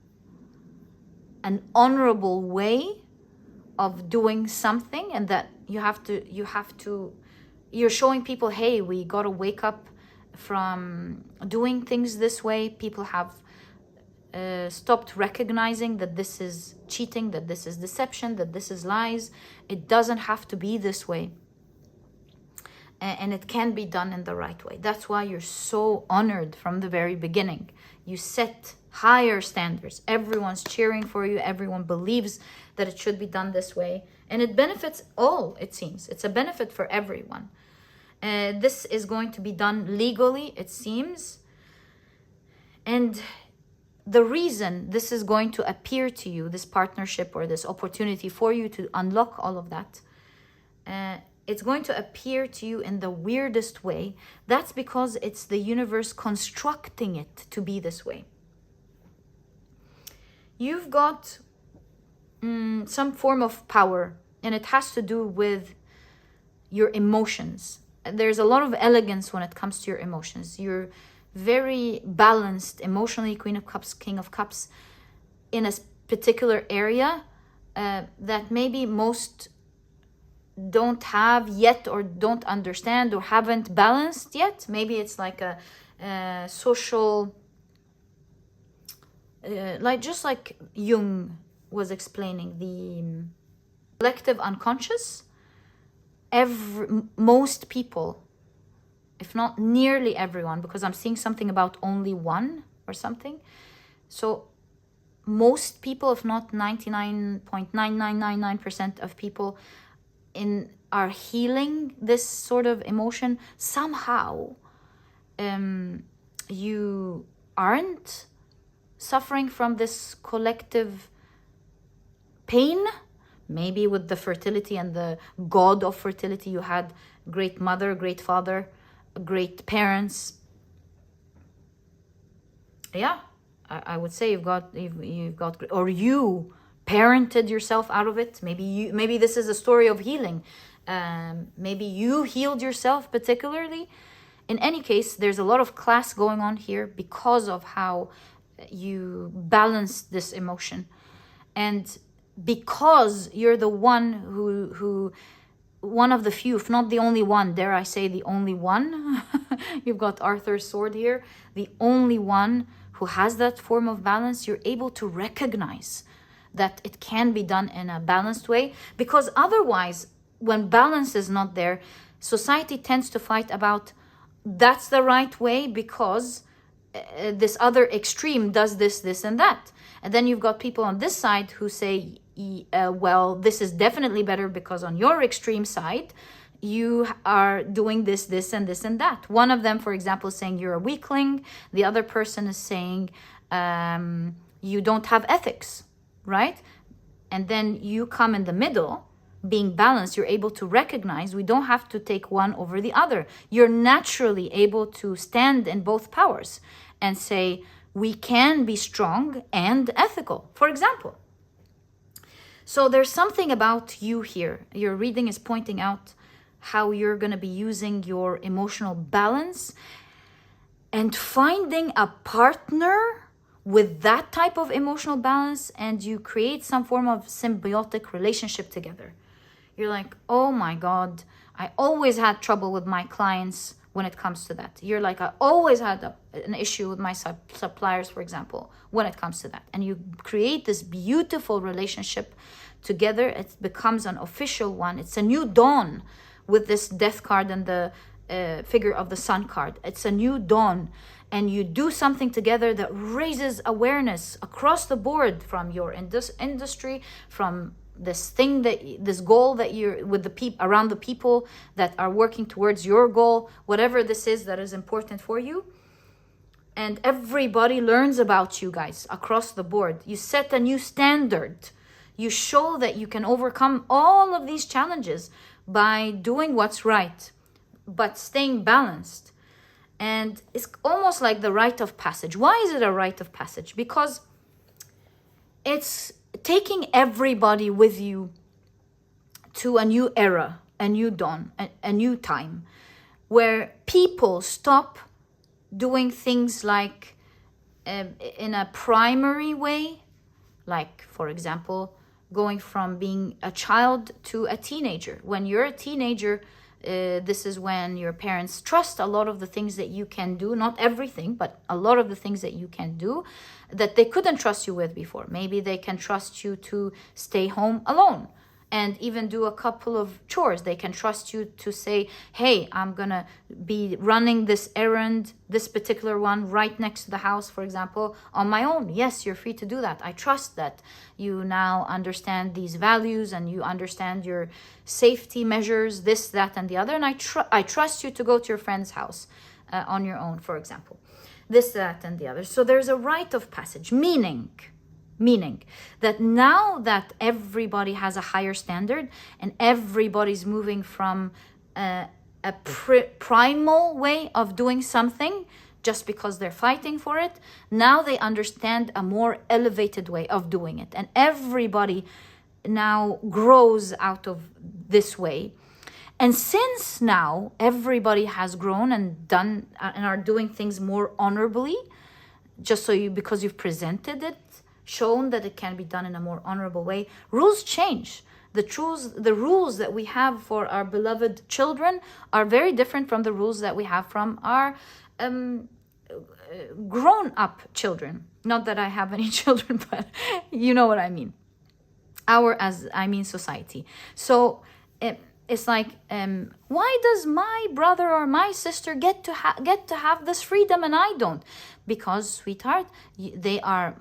an honorable way of doing something, and that you're showing people, hey, we got to wake up from doing things this way. People have stopped recognizing that this is cheating, that this is deception, that this is lies. It doesn't have to be this way. And it can be done in the right way. That's why you're so honored from the very beginning. You set higher standards. Everyone's cheering for you. Everyone believes that it should be done this way. And it benefits all, it seems. It's a benefit for everyone. This is going to be done legally, it seems. And the reason this is going to appear to you, this partnership or this opportunity for you to unlock all of that, it's going to appear to you in the weirdest way. That's because it's the universe constructing it to be this way. You've got some form of power, and it has to do with your emotions. There's a lot of elegance when it comes to your emotions. You're very balanced emotionally, Queen of Cups, King of Cups, in a particular area that maybe most don't have yet, or don't understand, or haven't balanced yet. Maybe it's like a social, just like Jung was explaining, the collective unconscious. Most people if not nearly everyone, because I'm seeing something about only one or something. So most people, if not 99.9999% of people are healing this sort of emotion somehow. You aren't suffering from this collective pain. Maybe with the fertility and the god of fertility, you had great mother, great father, great parents. Yeah, I would say you've got, or you parented yourself out of it. Maybe this is a story of healing. Maybe you healed yourself particularly. In any case, there's a lot of class going on here because of how you balance this emotion. And because you're the one who one of the few, if not the only one, dare I say the only one, you've got Arthur's sword here, the only one who has that form of balance, you're able to recognize that it can be done in a balanced way. Because otherwise, when balance is not there, society tends to fight about that's the right way because this other extreme does this, and that. And then you've got people on this side who say, well, this is definitely better because on your extreme side, you are doing this, and this, and that. One of them, for example, is saying you're a weakling. The other person is saying you don't have ethics, right? And then you come in the middle, being balanced. You're able to recognize we don't have to take one over the other. You're naturally able to stand in both powers and say, we can be strong and ethical, for example. So there's something about you here. Your reading is pointing out how you're going to be using your emotional balance and finding a partner with that type of emotional balance, and you create some form of symbiotic relationship together. You're like, oh my God, I always had trouble with my clients when it comes to that. You're like, I always had an issue with my suppliers, for example, when it comes to that. And you create this beautiful relationship together. It becomes an official one. It's a new dawn with this death card and the figure of the sun card. It's a new dawn. And you do something together that raises awareness across the board from your industry, from this goal that you're with around the people that are working towards your goal, whatever this is that is important for you. And everybody learns about you guys across the board. You set a new standard. You show that you can overcome all of these challenges by doing what's right, but staying balanced. And it's almost like the rite of passage. Why is it a rite of passage? Because it's taking everybody with you to a new era, a new dawn, a new time, where people stop doing things like in a primary way, like, for example, going from being a child to a teenager. When you're a teenager, this is when your parents trust a lot of the things that you can do, not everything, but a lot of the things that you can do that they couldn't trust you with before. Maybe they can trust you to stay home alone and even do a couple of chores. They can trust you to say, hey, I'm gonna be running this errand, this particular one right next to the house, for example, on my own. Yes, you're free to do that. I trust that you now understand these values and you understand your safety measures, this, that, and the other. And I trust you to go to your friend's house on your own, for example. This, that, and the other. So there's a rite of passage, meaning that now that everybody has a higher standard and everybody's moving from a primal way of doing something just because they're fighting for it, now they understand a more elevated way of doing it. And everybody now grows out of this way. And since now everybody has grown and done and are doing things more honorably, because you've presented it, shown that it can be done in a more honorable way, rules change. The rules that we have for our beloved children are very different from the rules that we have from our grown-up children. Not that I have any children, but you know what I mean. Society. So it's like, why does my brother or my sister get to have this freedom and I don't? Because, sweetheart, they are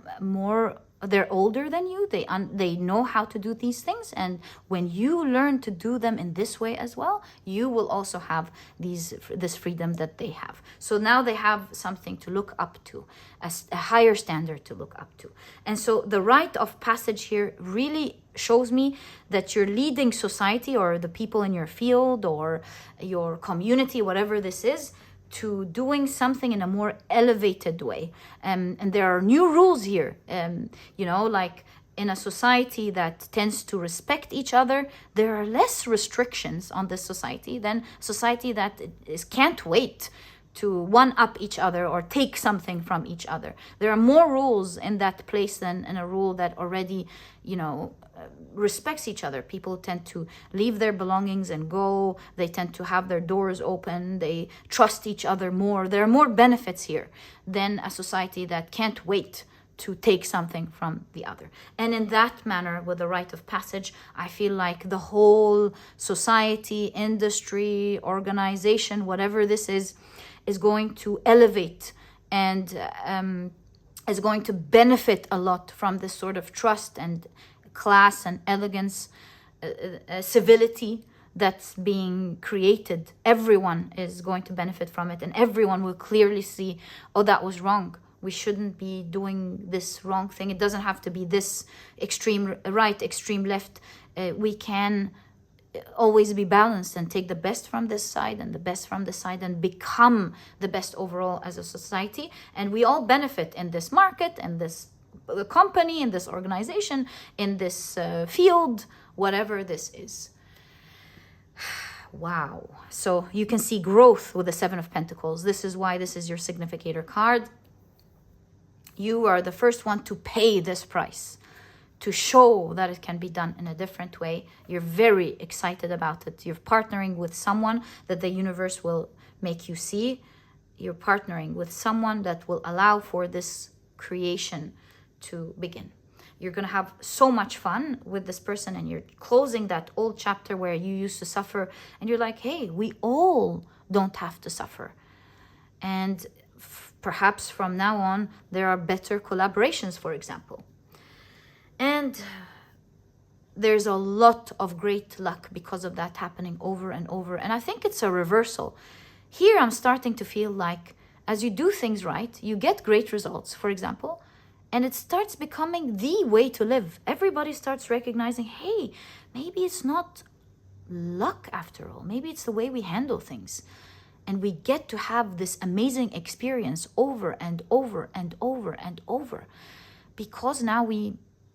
they're older than you. They know how to do these things, and when you learn to do them in this way as well, you will also have this freedom that they have. So now they have something to look up to, a higher standard to look up to. And so the rite of passage here really shows me that you're leading society, or the people in your field or your community, whatever this is, to doing something in a more elevated way. And there are new rules here. Like in a society that tends to respect each other, there are less restrictions on this society than society that can't wait to one-up each other or take something from each other. There are more rules in that place than in a rule that already, respects each other. People tend to leave their belongings and go. They tend to have their doors open. They trust each other more. There are more benefits here than a society that can't wait to take something from the other. And in that manner, with the rite of passage, I feel like the whole society, industry, organization, whatever this is going to elevate and is going to benefit a lot from this sort of trust and class and elegance, civility that's being created. Everyone is going to benefit from it, and everyone will clearly see, oh, that was wrong. We shouldn't be doing this wrong thing. It doesn't have to be this extreme right, extreme left. We can always be balanced and take the best from this side and the best from this side and become the best overall as a society. And we all benefit in this market and this company, in this organization, in this field, whatever this is. Wow. So you can see growth with the Seven of Pentacles. This is why this is your significator card. You are the first one to pay this price, to show that it can be done in a different way. You're very excited about it. You're partnering with someone that the universe will make you see. You're partnering with someone that will allow for this creation to begin. You're going to have so much fun with this person, and you're closing that old chapter where you used to suffer, and you're like, hey, we all don't have to suffer. And perhaps from now on, there are better collaborations, for example. And there's a lot of great luck because of that happening over and over. And I think it's a reversal. Here, I'm starting to feel like as you do things right, you get great results, for example, and it starts becoming the way to live. Everybody starts recognizing, hey, maybe it's not luck after all. Maybe it's the way we handle things. And we get to have this amazing experience over and over and over and over. Because now we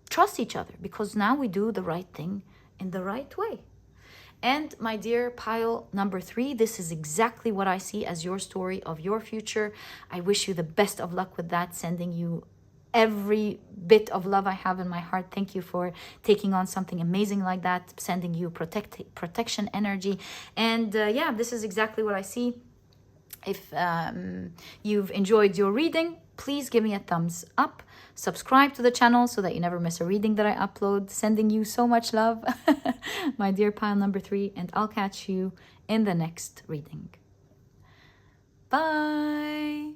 trust each other. Because now we do the right thing in the right way. And my dear pile number 3, this is exactly what I see as your story of your future. I wish you the best of luck with that, sending you every bit of love I have in my heart. Thank you for taking on something amazing like that, sending you protection energy. And yeah, this is exactly what I see. If you've enjoyed your reading, please give me a thumbs up. Subscribe to the channel so that you never miss a reading that I upload. Sending you so much love, my dear pile number 3, and I'll catch you in the next reading. Bye.